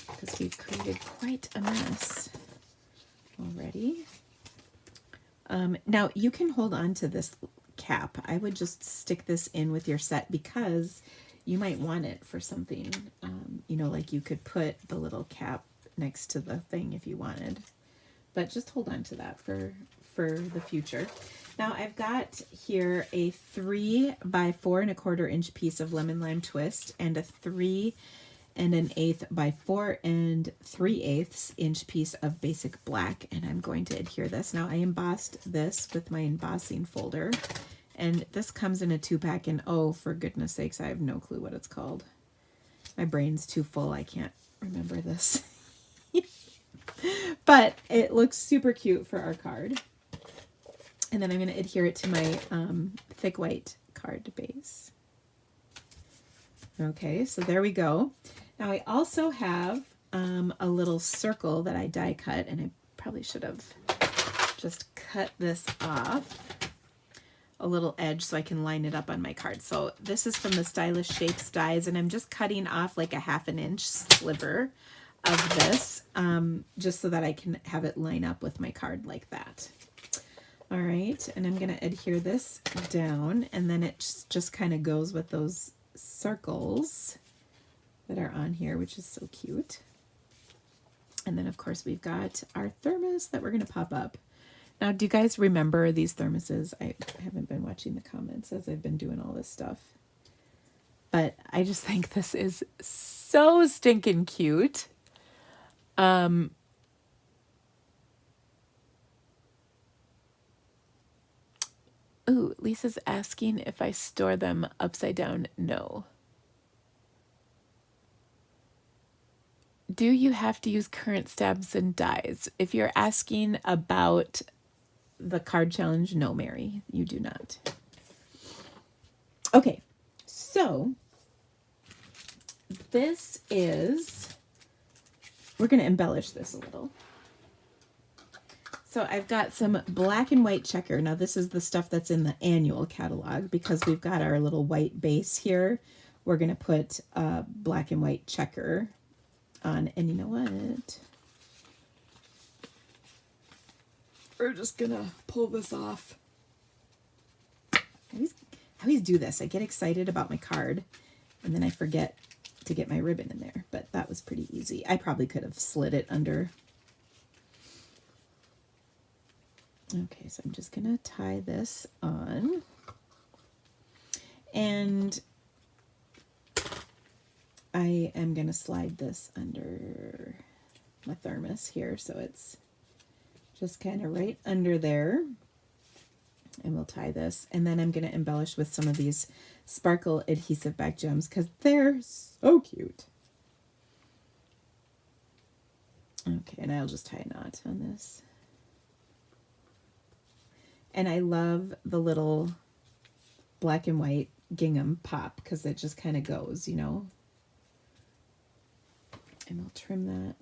because we've created quite a mess already. Now, you can hold on to this cap. I would just stick this in with your set because you might want it for something. You know, like you could put the little cap next to the thing if you wanted. But just hold on to that for the future. Now I've got here a 3 by 4 1/4 inch piece of lemon lime twist and a 3 1/8 by 4 3/8 inch piece of basic black, and I'm going to adhere this. Now I embossed this with my embossing folder, and this comes in a 2-pack, and oh, for goodness sakes, I have no clue what it's called. My brain's too full, I can't remember this. But it looks super cute for our card. And then I'm going to adhere it to my thick white card base. Okay, so there we go. Now I also have a little circle that I die cut, and I probably should have just cut this off a little edge so I can line it up on my card. So this is from the Stylish Shapes dies, and I'm just cutting off like a 1/2 inch sliver of this just so that I can have it line up with my card like that. All right, and I'm going to adhere this down, and then it just kind of goes with those circles that are on here, which is so cute. And then, of course, we've got our thermos that we're going to pop up. Now, do you guys remember these thermoses? I haven't been watching the comments as I've been doing all this stuff. But I just think this is so stinking cute. Ooh, Lisa's asking if I store them upside down. No. Do you have to use current stabs and dies? If you're asking about the card challenge, no, Mary, you do not. Okay, so this is, we're going to embellish this a little. So I've got some black and white checker. Now this is the stuff that's in the annual catalog because we've got our little white base here. We're going to put black and white checker on. And you know what? We're just going to pull this off. I always do this. I get excited about my card and then I forget to get my ribbon in there. But that was pretty easy. I probably could have slid it under. Okay, so I'm just going to tie this on, and I am going to slide this under my thermos here, so it's just kind of right under there, and we'll tie this, and then I'm going to embellish with some of these sparkle adhesive back gems because they're so cute. Okay, and I'll just tie a knot on this. And I love the little black and white gingham pop because it just kind of goes, you know. And I'll trim that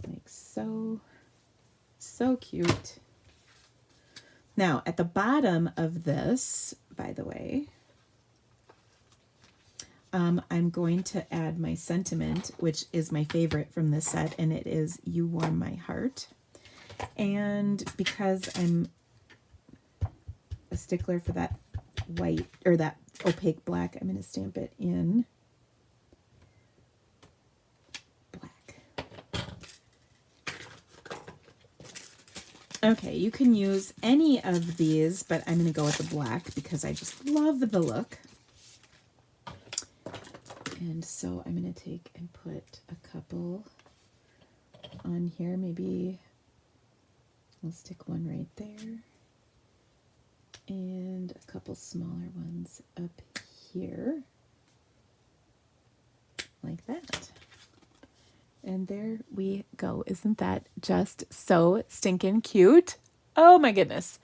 like so. So cute. Now, at the bottom of this, by the way, I'm going to add my sentiment, which is my favorite from this set, and it is "You Warm My Heart." And because I'm a stickler for that white or that opaque black, I'm going to stamp it in black. Okay, you can use any of these, but I'm going to go with the black because I just love the look. And so I'm going to take and put a couple on here, maybe. I'll stick one right there and a couple smaller ones up here like that. And there we go. Isn't that just so stinking cute? Oh my goodness.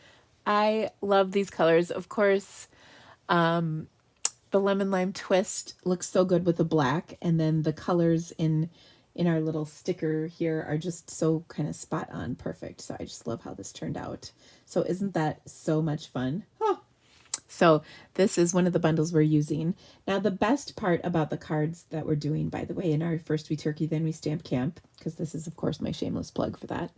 I love these colors. Of course, the lemon lime twist looks so good with the black, and then the colors in in our little sticker here are just so kind of spot on perfect. So I just love how this turned out. So isn't that so much fun? Oh. So this is one of the bundles we're using. Now the best part about the cards that we're doing, by the way, in our First We Turkey Then We Stamp camp, because this is of course my shameless plug for that,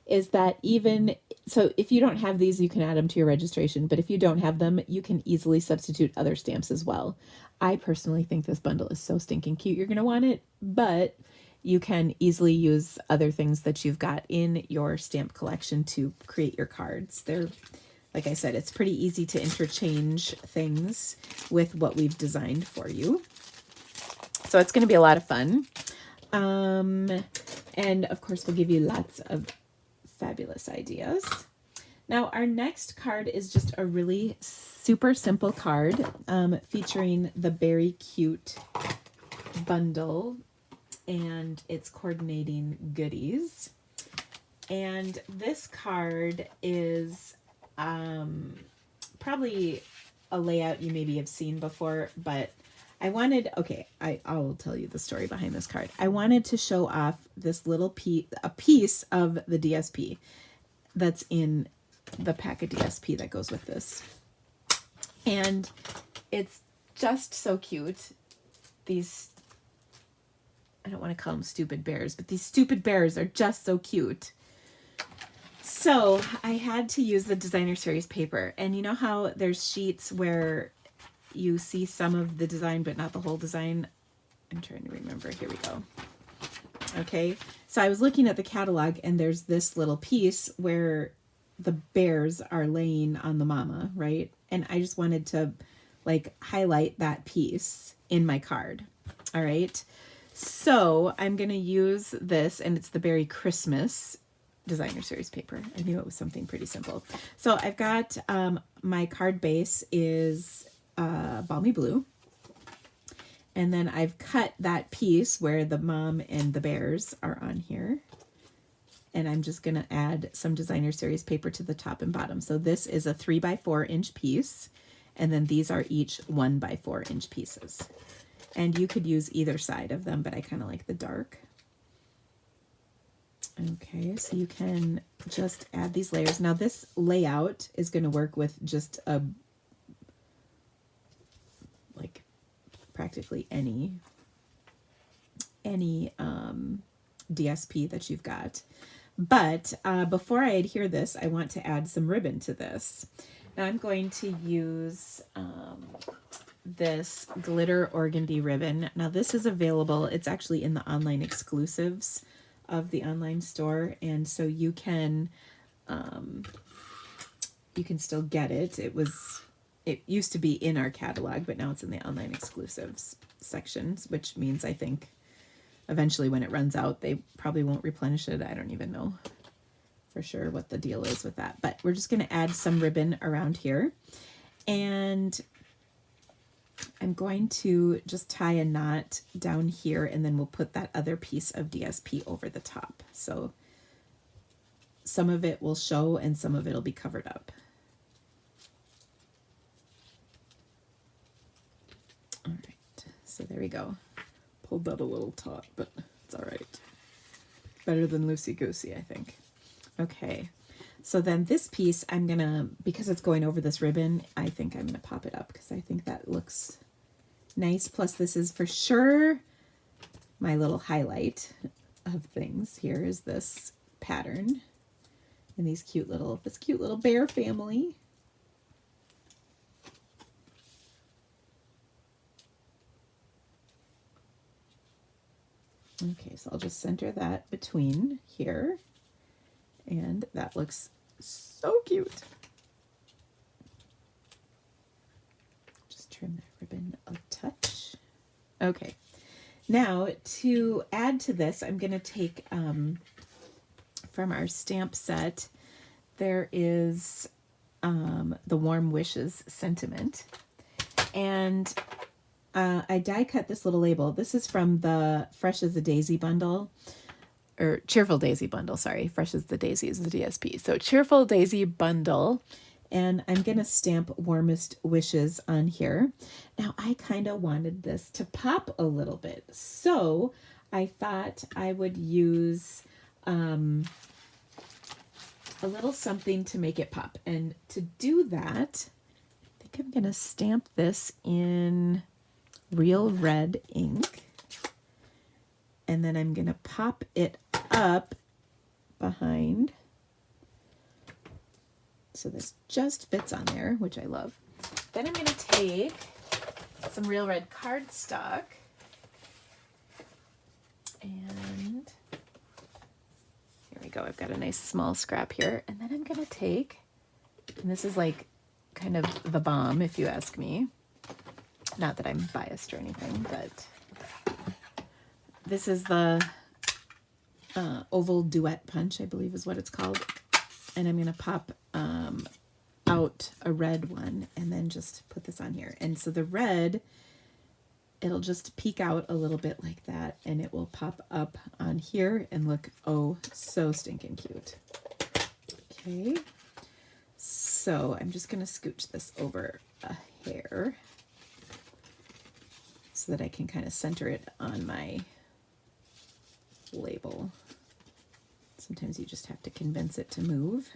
is that even, so if you don't have these, you can add them to your registration, but if you don't have them, you can easily substitute other stamps as well. I personally think this bundle is so stinking cute, you're going to want it, but you can easily use other things that you've got in your stamp collection to create your cards. They're, like I said, it's pretty easy to interchange things with what we've designed for you. So it's going to be a lot of fun. And of course, we'll give you lots of fabulous ideas. Now, our next card is just a really super simple card featuring the Very Cute bundle and its coordinating goodies. And this card is probably a layout you maybe have seen before, but I wanted, okay, I'll tell you the story behind this card. I wanted to show off this little a piece of the DSP that's in the pack of DSP that goes with this. And it's just so cute. These, I don't want to call them stupid bears, but these stupid bears are just so cute. So I had to use the designer series paper. And you know how there's sheets where you see some of the design, but not the whole design? I'm trying to remember. Here we go. Okay. So I was looking at the catalog and there's this little piece where the bears are laying on the mama, right? And I just wanted to like highlight that piece in my card. All right. So I'm going to use this, and it's the Berry Christmas designer series paper. I knew it was something pretty simple. So I've got my card base is balmy blue. And then I've cut that piece where the mom and the bears are on here. And I'm just going to add some designer series paper to the top and bottom. So this is a 3x4 inch piece. And then these are each 1x4 inch pieces. And you could use either side of them, but I kind of like the dark. Okay, so you can just add these layers. Now this layout is going to work with just a, like practically any DSP that you've got. But before I adhere this, I want to add some ribbon to this. Now I'm going to use this glitter organdy ribbon. Now this is available. It's actually in the online exclusives of the online store, and so you can still get it. It used to be in our catalog, but now it's in the online exclusives sections, which means I think eventually when it runs out, they probably won't replenish it. I don't even know for sure what the deal is with that, but we're just going to add some ribbon around here, and I'm going to just tie a knot down here, and then we'll put that other piece of DSP over the top. So some of it will show and some of it will be covered up. All right, so there we go. Pulled that a little taut, but it's all right. Better than loosey-goosey, I think. Okay, so then this piece, I'm gonna, because it's going over this ribbon, I think I'm gonna pop it up because I think that looks nice. Plus this is for sure my little highlight of things. Here is this pattern and this cute little bear family. Okay, so I'll just center that between here, and that looks so cute. Just trim that ribbon a touch. Okay, now to add to this, I'm going to take from our stamp set, there is the Warm Wishes sentiment, and I die cut this little label. This is from the Fresh as a Daisy bundle, or Cheerful Daisy bundle, sorry. Fresh as the Daisy is the DSP. So Cheerful Daisy bundle, and I'm going to stamp Warmest Wishes on here. Now I kind of wanted this to pop a little bit, so I thought I would use a little something to make it pop. And to do that, I think I'm going to stamp this in real red ink. And then I'm going to pop it up behind. So this just fits on there, which I love. Then I'm going to take some real red cardstock. And here we go. I've got a nice small scrap here. And then I'm going to take, and this is like kind of the bomb, if you ask me. Not that I'm biased or anything, but this is the oval duet punch, I believe is what it's called. And I'm going to pop out a red one and then just put this on here. And so the red, it'll just peek out a little bit like that, and it will pop up on here and look, oh, so stinking cute. Okay, so I'm just going to scooch this over a hair so that I can kind of center it on my label. Sometimes you just have to convince it to move.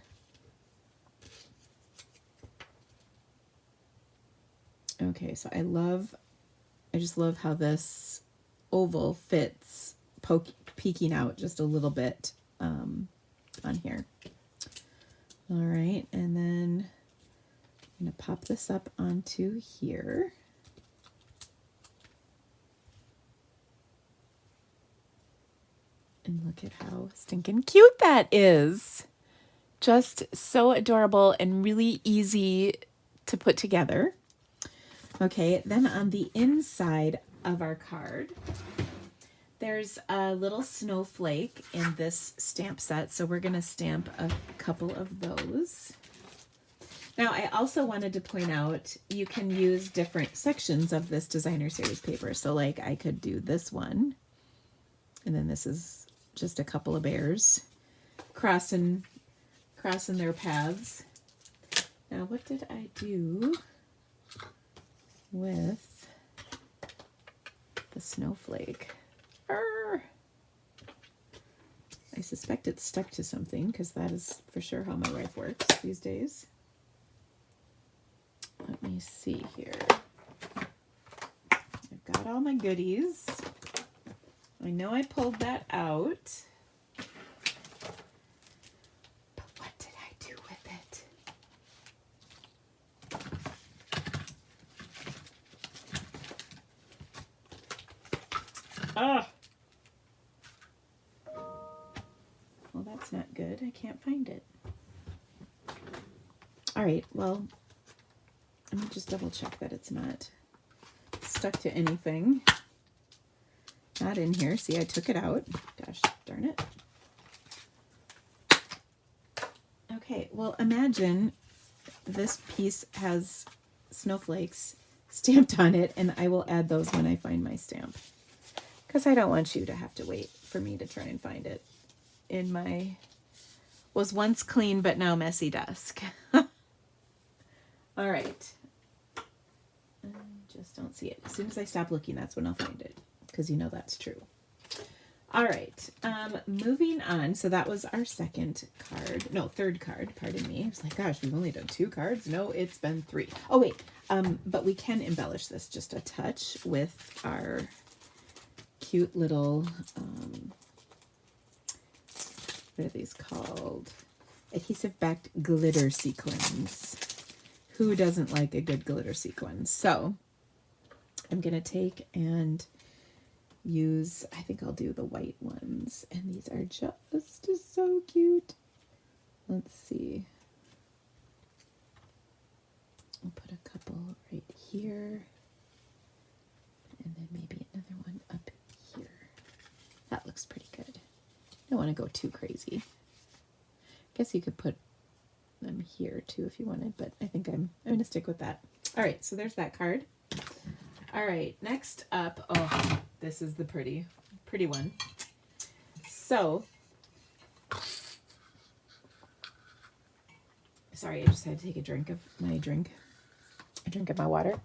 Okay, so I just love how this oval fits peeking out just a little bit on here. All right, and then I'm going to pop this up onto here. And look at how stinking cute that is. Just so adorable and really easy to put together. Okay, then on the inside of our card, there's a little snowflake in this stamp set. So we're going to stamp a couple of those. Now, I also wanted to point out, you can use different sections of this designer series paper. So like I could do this one, and then this is just a couple of bears crossing their paths. Now, what did I do with the snowflake? Arr! I suspect it's stuck to something, because that is for sure how my wife works these days. Let me see here. I've got all my goodies. I know I pulled that out. But what did I do with it? Ah! Well, that's not good. I can't find it. All right, well, let me just double check that it's not stuck to anything. Not in here. See, I took it out. Gosh darn it. Okay, well, imagine this piece has snowflakes stamped on it, and I will add those when I find my stamp, because I don't want you to have to wait for me to try and find it in my was once clean but now messy desk. All right. I just don't see it. As soon as I stop looking, that's when I'll find it, because you know that's true. All right, moving on. So that was our third card, pardon me. I was like, gosh, we've only done 2 cards. No, it's been 3. Oh, wait, but we can embellish this just a touch with our cute little, what are these called? Adhesive-backed glitter sequins. Who doesn't like a good glitter sequin? So I'm going to take and use, I think I'll do the white ones, and these are just so cute. Let's see. I'll put a couple right here, and then maybe another one up here. That looks pretty good. I don't want to go too crazy. I guess you could put them here too if you wanted, but I think I'm going to stick with that. All right, so there's that card. All right, next up, oh, this is the pretty one. So, sorry, I just had to take a drink of my water.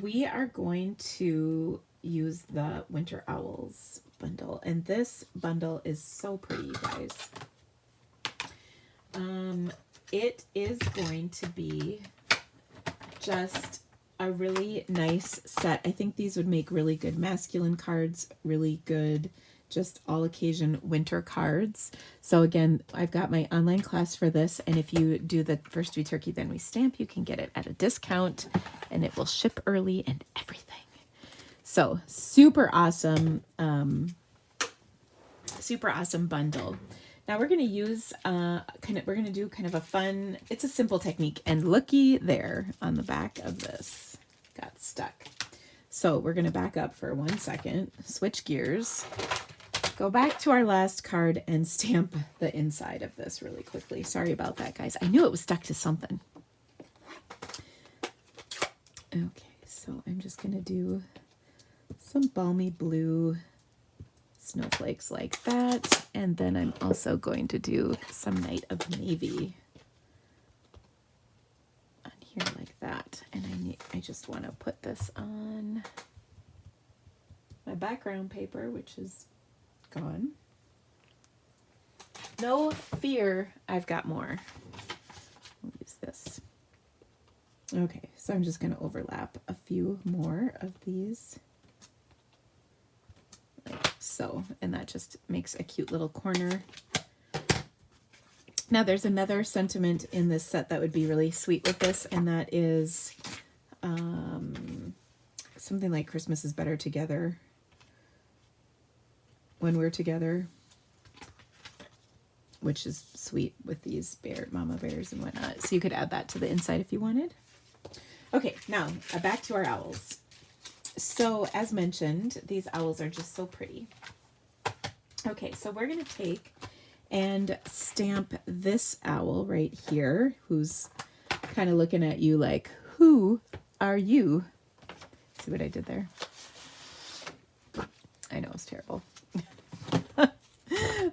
We are going to use the Winter Owls bundle. And this bundle is so pretty, you guys. It is going to be just a really nice set. I think these would make really good masculine cards, really good just all occasion winter cards. So again, I've got my online class for this, and if you do the First We Turkey Then We Stamp, you can get it at a discount and it will ship early and everything. So super awesome bundle. Now we're going to use we're going to do kind of a fun, it's a simple technique, and looky there on the back of this got stuck. So we're going to back up for 1 second, switch gears, go back to our last card and stamp the inside of this really quickly. Sorry about that, guys. I knew it was stuck to something. Okay, so I'm just going to do some balmy blue snowflakes like that, and then I'm also going to do some Night of Navy on here like that. And I just want to put this on my background paper, which is gone. No fear, I've got more. I'll use this. Okay, so I'm just going to overlap a few more of these. Like so, and that just makes a cute little corner. Now there's another sentiment in this set that would be really sweet with this, and that is something like Christmas is better together when we're together, which is sweet with these mama bears and whatnot. So you could add that to the inside if you wanted. Okay, now back to our owls. So as mentioned, these owls are just so pretty. Okay, so we're going to take and stamp this owl right here, who's kind of looking at you like, who are you? See what I did there? I know, it's terrible.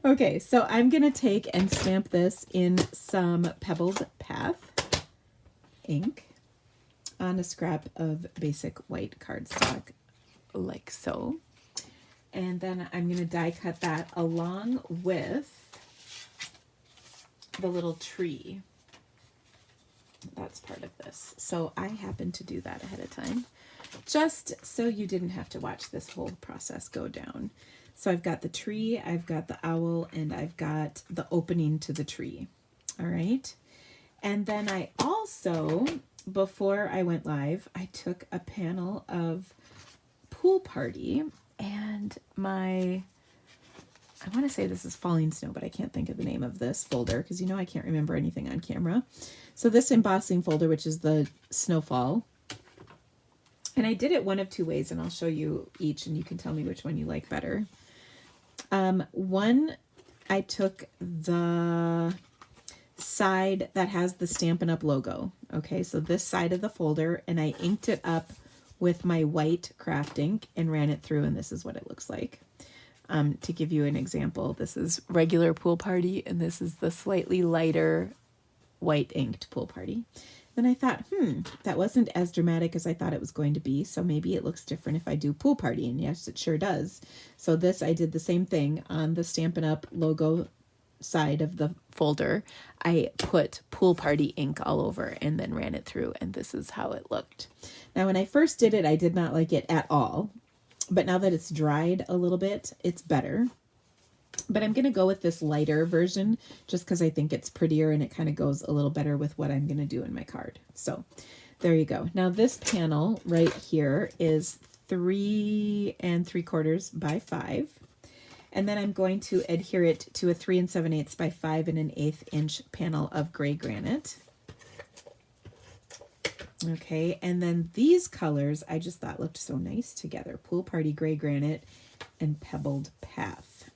Okay, so I'm going to take and stamp this in some Pebbled Path ink on a scrap of basic white cardstock, like so. And then I'm going to die cut that along with the little tree that's part of this. So I happened to do that ahead of time, just so you didn't have to watch this whole process go down. So I've got the tree, I've got the owl, and I've got the opening to the tree. All right. And then I also, before I went live, I took a panel of Pool Party, and I want to say this is Falling Snow, but I can't think of the name of this folder because I can't remember anything on camera. So this embossing folder, which is the Snowfall, and I did it one of two ways, and I'll show you each and you can tell me which one you like better. One, I took the side that has the Stampin' Up logo. Okay, so this side of the folder, and I inked it up with my white craft ink and ran it through, and this is what it looks like. To give you an example, this is regular Pool Party, and this is the slightly lighter white inked Pool Party. Then I thought, that wasn't as dramatic as I thought it was going to be, so maybe it looks different if I do Pool Party, and yes, it sure does. So this, I did the same thing on the Stampin' Up logo side of the folder. I put Pool Party ink all over and then ran it through, and this is how it looked. Now, when I first did it, I did not like it at all, but now that it's dried a little bit, it's better. But I'm going to go with this lighter version just because I think it's prettier and it kind of goes a little better with what I'm going to do in my card. So there you go. Now this panel right here is 3 3/4 by 5. And then I'm going to adhere it to a 3 7/8 by 5 1/8 inch panel of gray granite. Okay, and then these colors I just thought looked so nice together. Pool Party Gray Granite and Pebbled Path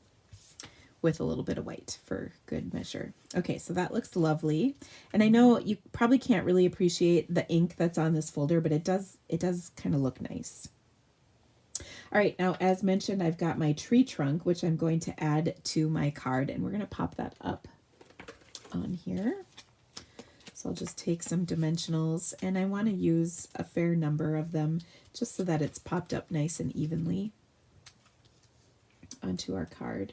with a little bit of white for good measure. Okay, so that looks lovely. And I know you probably can't really appreciate the ink that's on this folder, but it does kind of look nice. All right, now as mentioned, I've got my tree trunk, which I'm going to add to my card, and we're going to pop that up on here. So I'll just take some dimensionals, and I want to use a fair number of them just so that it's popped up nice and evenly onto our card.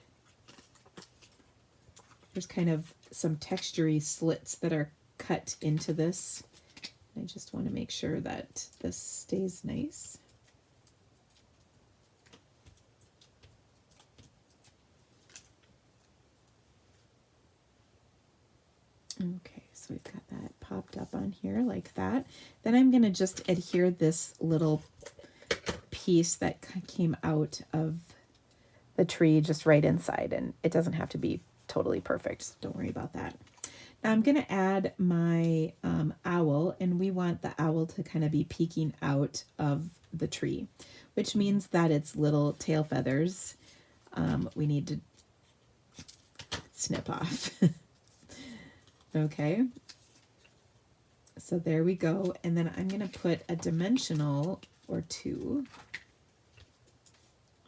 There's kind of some textury slits that are cut into this. I just want to make sure that this stays nice. Okay, so we've got that popped up on here like that. Then I'm going to just adhere this little piece that came out of the tree just right inside, and it doesn't have to be totally perfect, so don't worry about that. Now I'm going to add my owl, and we want the owl to kind of be peeking out of the tree, which means that its little tail feathers we need to snip off. Okay, so there we go. And then I'm going to put a dimensional or two.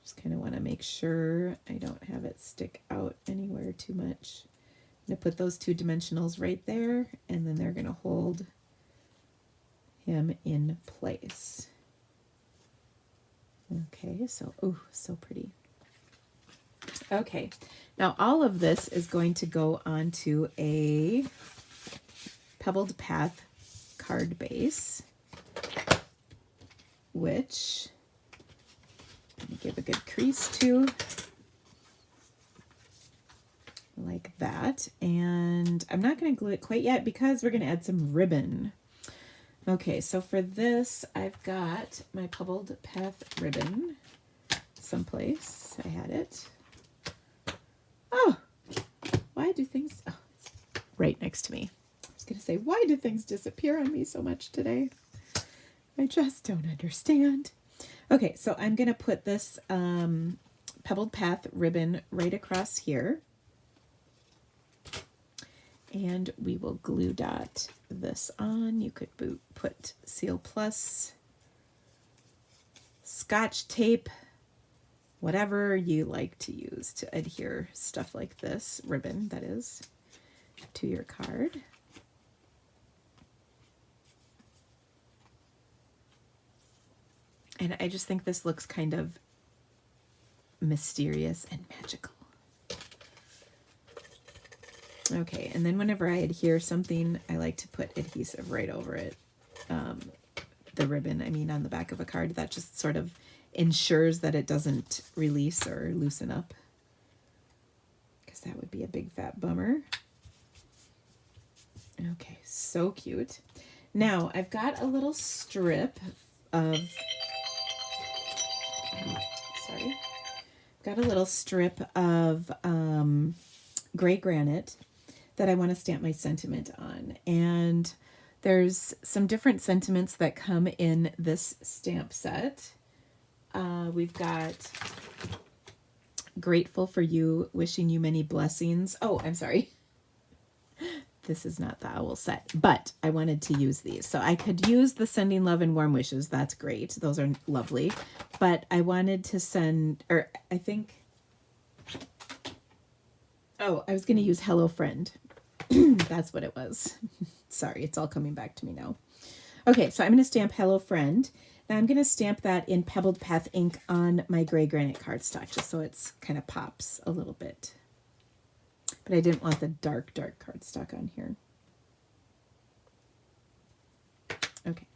Just kind of want to make sure I don't have it stick out anywhere too much. I'm going to put those two dimensionals right there, and then they're going to hold him in place. Okay, so, oh, so pretty. Okay, now all of this is going to go onto a Pebbled Path card base, which I'm going to give a good crease to, like that. And I'm not going to glue it quite yet because we're going to add some ribbon. Okay, so for this, I've got my Pebbled Path ribbon someplace. I had it. Oh, why do things, oh, it's right next to me. I was going to say, why do things disappear on me so much today? I just don't understand. Okay, so I'm going to put this Pebbled Path ribbon right across here. And we will glue dot this on. You could put Seal Plus, Scotch tape, whatever you like to use to adhere stuff like this, ribbon that is, to your card. And I just think this looks kind of mysterious and magical. Okay, and then whenever I adhere something, I like to put adhesive right over it. The ribbon, I mean, on the back of a card, that just sort of ensures that it doesn't release or loosen up, because that would be a big fat bummer. Okay, so cute. Now I've got a little strip of, sorry, got a little strip of gray granite that I want to stamp my sentiment on. And there's some different sentiments that come in this stamp set. We've got grateful for you, wishing you many blessings. Oh, I'm sorry. This is not the owl set, but I wanted to use these. So I could use the sending love and warm wishes. That's great. Those are lovely. But I wanted to send, or I think, oh, I was going to use hello friend. That's what it was. Sorry, it's all coming back to me now. Okay, so I'm going to stamp hello friend. Now I'm going to stamp that in Pebbled Path ink on my gray granite cardstock, just so it's kind of pops a little bit. But I didn't want the dark, dark cardstock on here. Okay,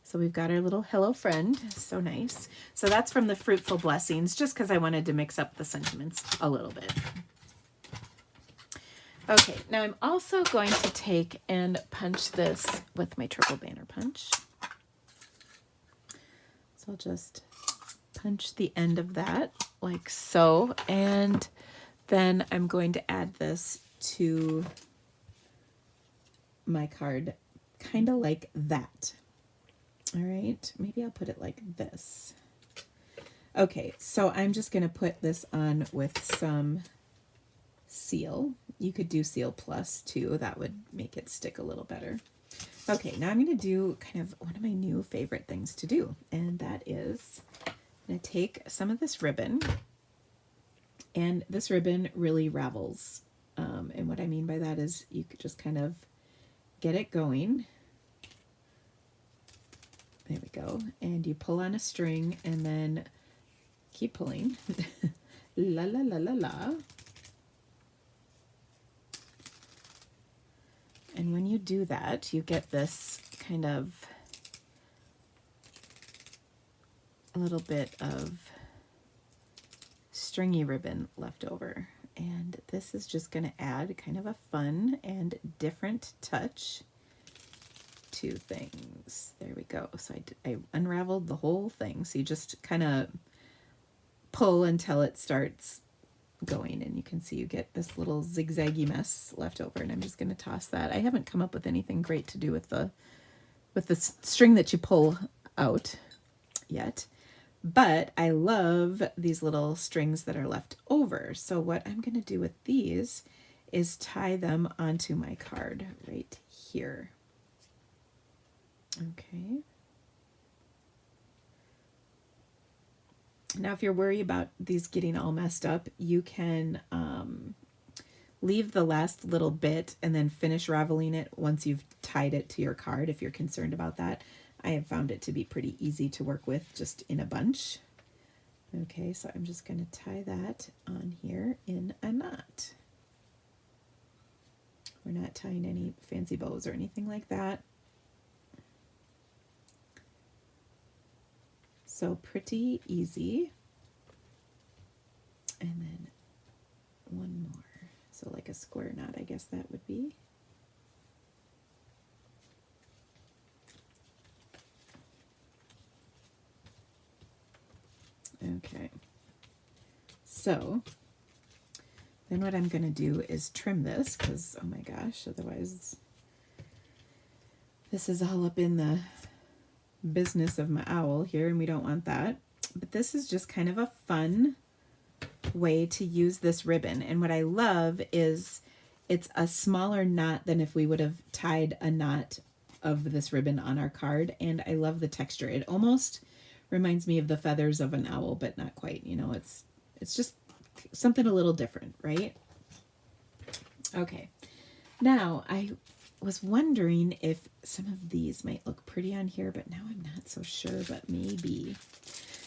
so we've got our little hello friend. So nice. So that's from the Fruitful Blessings, just because I wanted to mix up the sentiments a little bit. Okay, now I'm also going to take and punch this with my triple banner punch. So I'll just punch the end of that like so, and then I'm going to add this to my card kind of like that. All right, maybe I'll put it like this. Okay, so I'm just going to put this on with some Seal. You could do Seal Plus too. That would make it stick a little better. Okay, now I'm going to do kind of one of my new favorite things to do, and that is I'm going to take some of this ribbon, and this ribbon really ravels. And what I mean by that is you could just kind of get it going. There we go. And you pull on a string and then keep pulling. La la la la la. And when you do that, you get this kind of a little bit of stringy ribbon left over. And this is just going to add kind of a fun and different touch to things. There we go. So I unraveled the whole thing. So you just kind of pull until it starts going, and you can see you get this little zigzaggy mess left over, and I'm just going to toss that. I haven't come up with anything great to do with the string that you pull out yet, but I love these little strings that are left over. So what I'm going to do with these is tie them onto my card right here. Okay. Now, if you're worried about these getting all messed up, you can leave the last little bit and then finish raveling it once you've tied it to your card, if you're concerned about that. I have found it to be pretty easy to work with just in a bunch. Okay, so I'm just going to tie that on here in a knot. We're not tying any fancy bows or anything like that. So pretty easy. And then one more. So like a square knot, I guess that would be. Okay. So then what I'm going to do is trim this, because, oh my gosh, otherwise this is all up in the business of my owl here, and we don't want that. But this is just kind of a fun way to use this ribbon, and what I love is it's a smaller knot than if we would have tied a knot of this ribbon on our card, and I love the texture. It almost reminds me of the feathers of an owl, but not quite. You know, it's just something a little different, right? Okay, now I was wondering if some of these might look pretty on here, but now I'm not so sure, but maybe.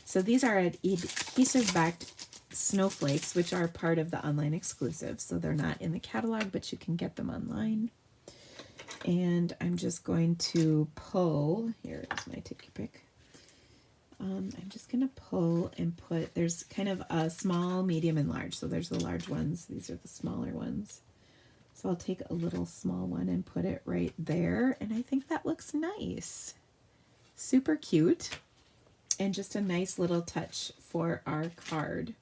So these are adhesive backed snowflakes, which are part of the online exclusive. So they're not in the catalog, but you can get them online. And I'm just going to pull, here is my take your pick. I'm just going to pull and put, there's kind of a small, medium, and large. So there's the large ones. These are the smaller ones. So I'll take a little small one and put it right there. And I think that looks nice. Super cute. And just a nice little touch for our card.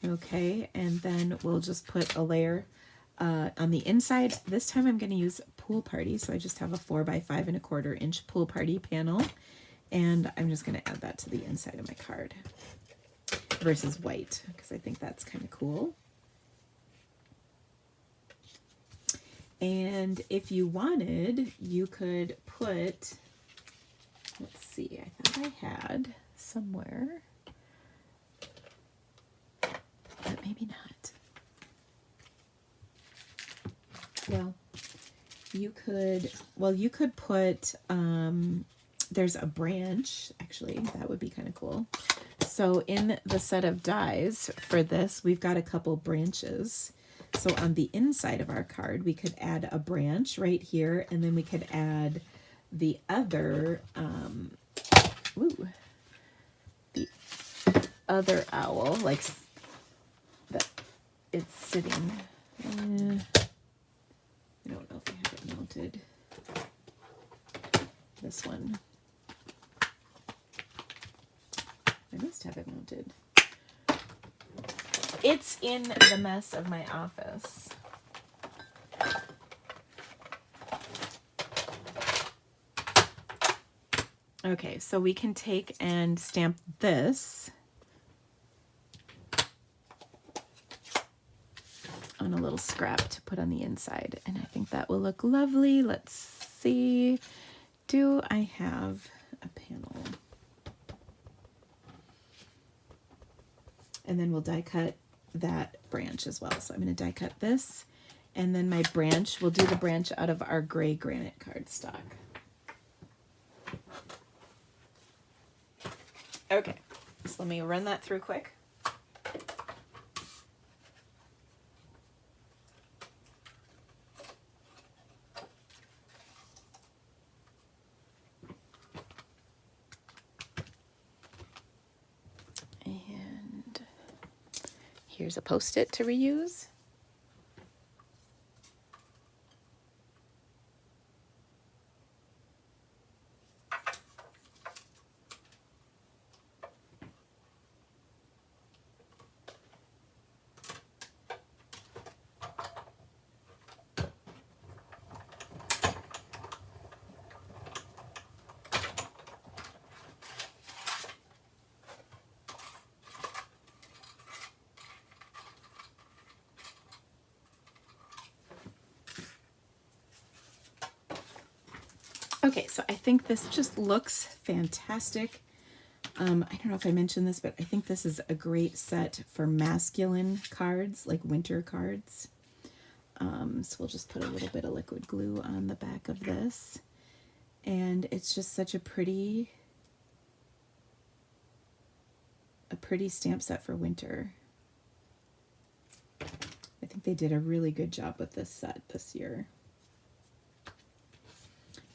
Okay, and then we'll just put a layer on the inside. This time I'm going to use Pool Party. So I just have a 4x5 inch Pool Party panel. And I'm just going to add that to the inside of my card versus white, because I think that's kind of cool. And if you wanted, you could put, let's see, I thought I had somewhere, but maybe not. Well, you could put, there's a branch, actually, that would be kind of cool. So in the set of dies for this, we've got a couple branches. So on the inside of our card, we could add a branch right here, and then we could add the other, the other owl, like that it's sitting. I don't know if I have it mounted. This one. I must have it mounted. It's in the mess of my office. Okay, so we can take and stamp this on a little scrap to put on the inside, and I think that will look lovely. Let's see. Do I have a panel? And then we'll die cut that branch as well. So I'm going to die cut this, And then my branch, we'll do the branch out of our gray granite cardstock. Okay, so let me run that through quick. And here's a Post-it to reuse. Okay, so I think this just looks fantastic. I don't know if I mentioned this, but I think this is a great set for masculine cards, like winter cards. So we'll just put a little bit of liquid glue on the back of this. And it's just such a pretty stamp set for winter. I think they did a really good job with this set this year.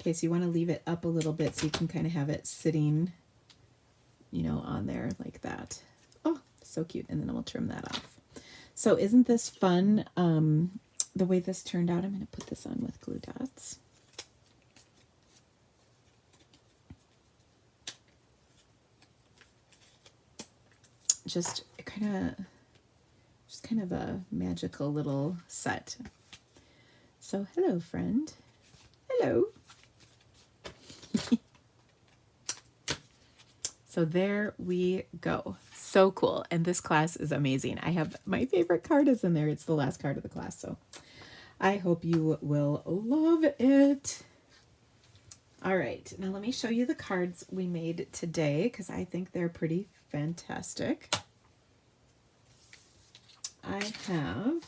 Okay, so you want to leave it up a little bit so you can kind of have it sitting, you know, on there like that. Oh, so cute. And then we'll trim that off. So isn't this fun? The way this turned out, I'm going to put this on with glue dots. Just kind of a magical little set. So hello, friend. Hello. So there we go. So cool. And this class is amazing. I have my favorite card is in there. It's the last card of the class. So I hope you will love it. All right. Now let me show you the cards we made today because I think they're pretty fantastic. I have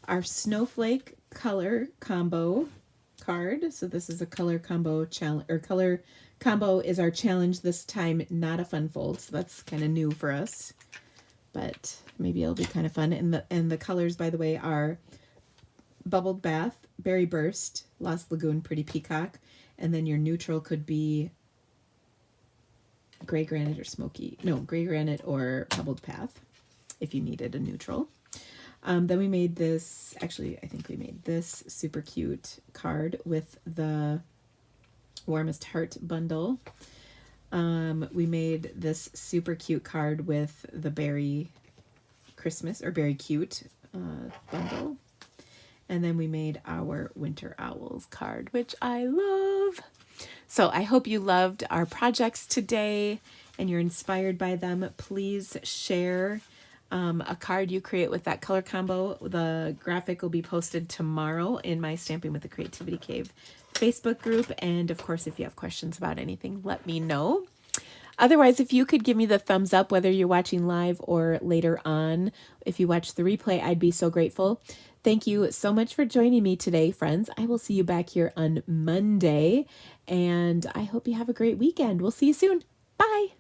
our Snowflake color combo card. So this is a color combo challenge, or color combo is our challenge this time, not a fun fold. So that's kind of new for us, but maybe it'll be kind of fun. And the colors, by the way, are Bubbled Bath, Berry Burst, Lost Lagoon, Pretty Peacock, and then your neutral could be Gray Granite or Smoky. No, Gray Granite or Bubbled Path if you needed a neutral. Then we made this, actually, I think we made this super cute card with the Warmest Heart bundle. We made this super cute card with the Berry Christmas or Berry Cute bundle. And then we made our Winter Owls card, which I love. So I hope you loved our projects today and you're inspired by them. Please share a card you create with that color combo. The graphic will be posted tomorrow in my Stamping with the Creativity Cave Facebook group. And of course, if you have questions about anything, let me know. Otherwise, if you could give me the thumbs up, whether you're watching live or later on, if you watch the replay, I'd be so grateful. Thank you so much for joining me today, friends. I will see you back here on Monday, and I hope you have a great weekend. We'll see you soon. Bye.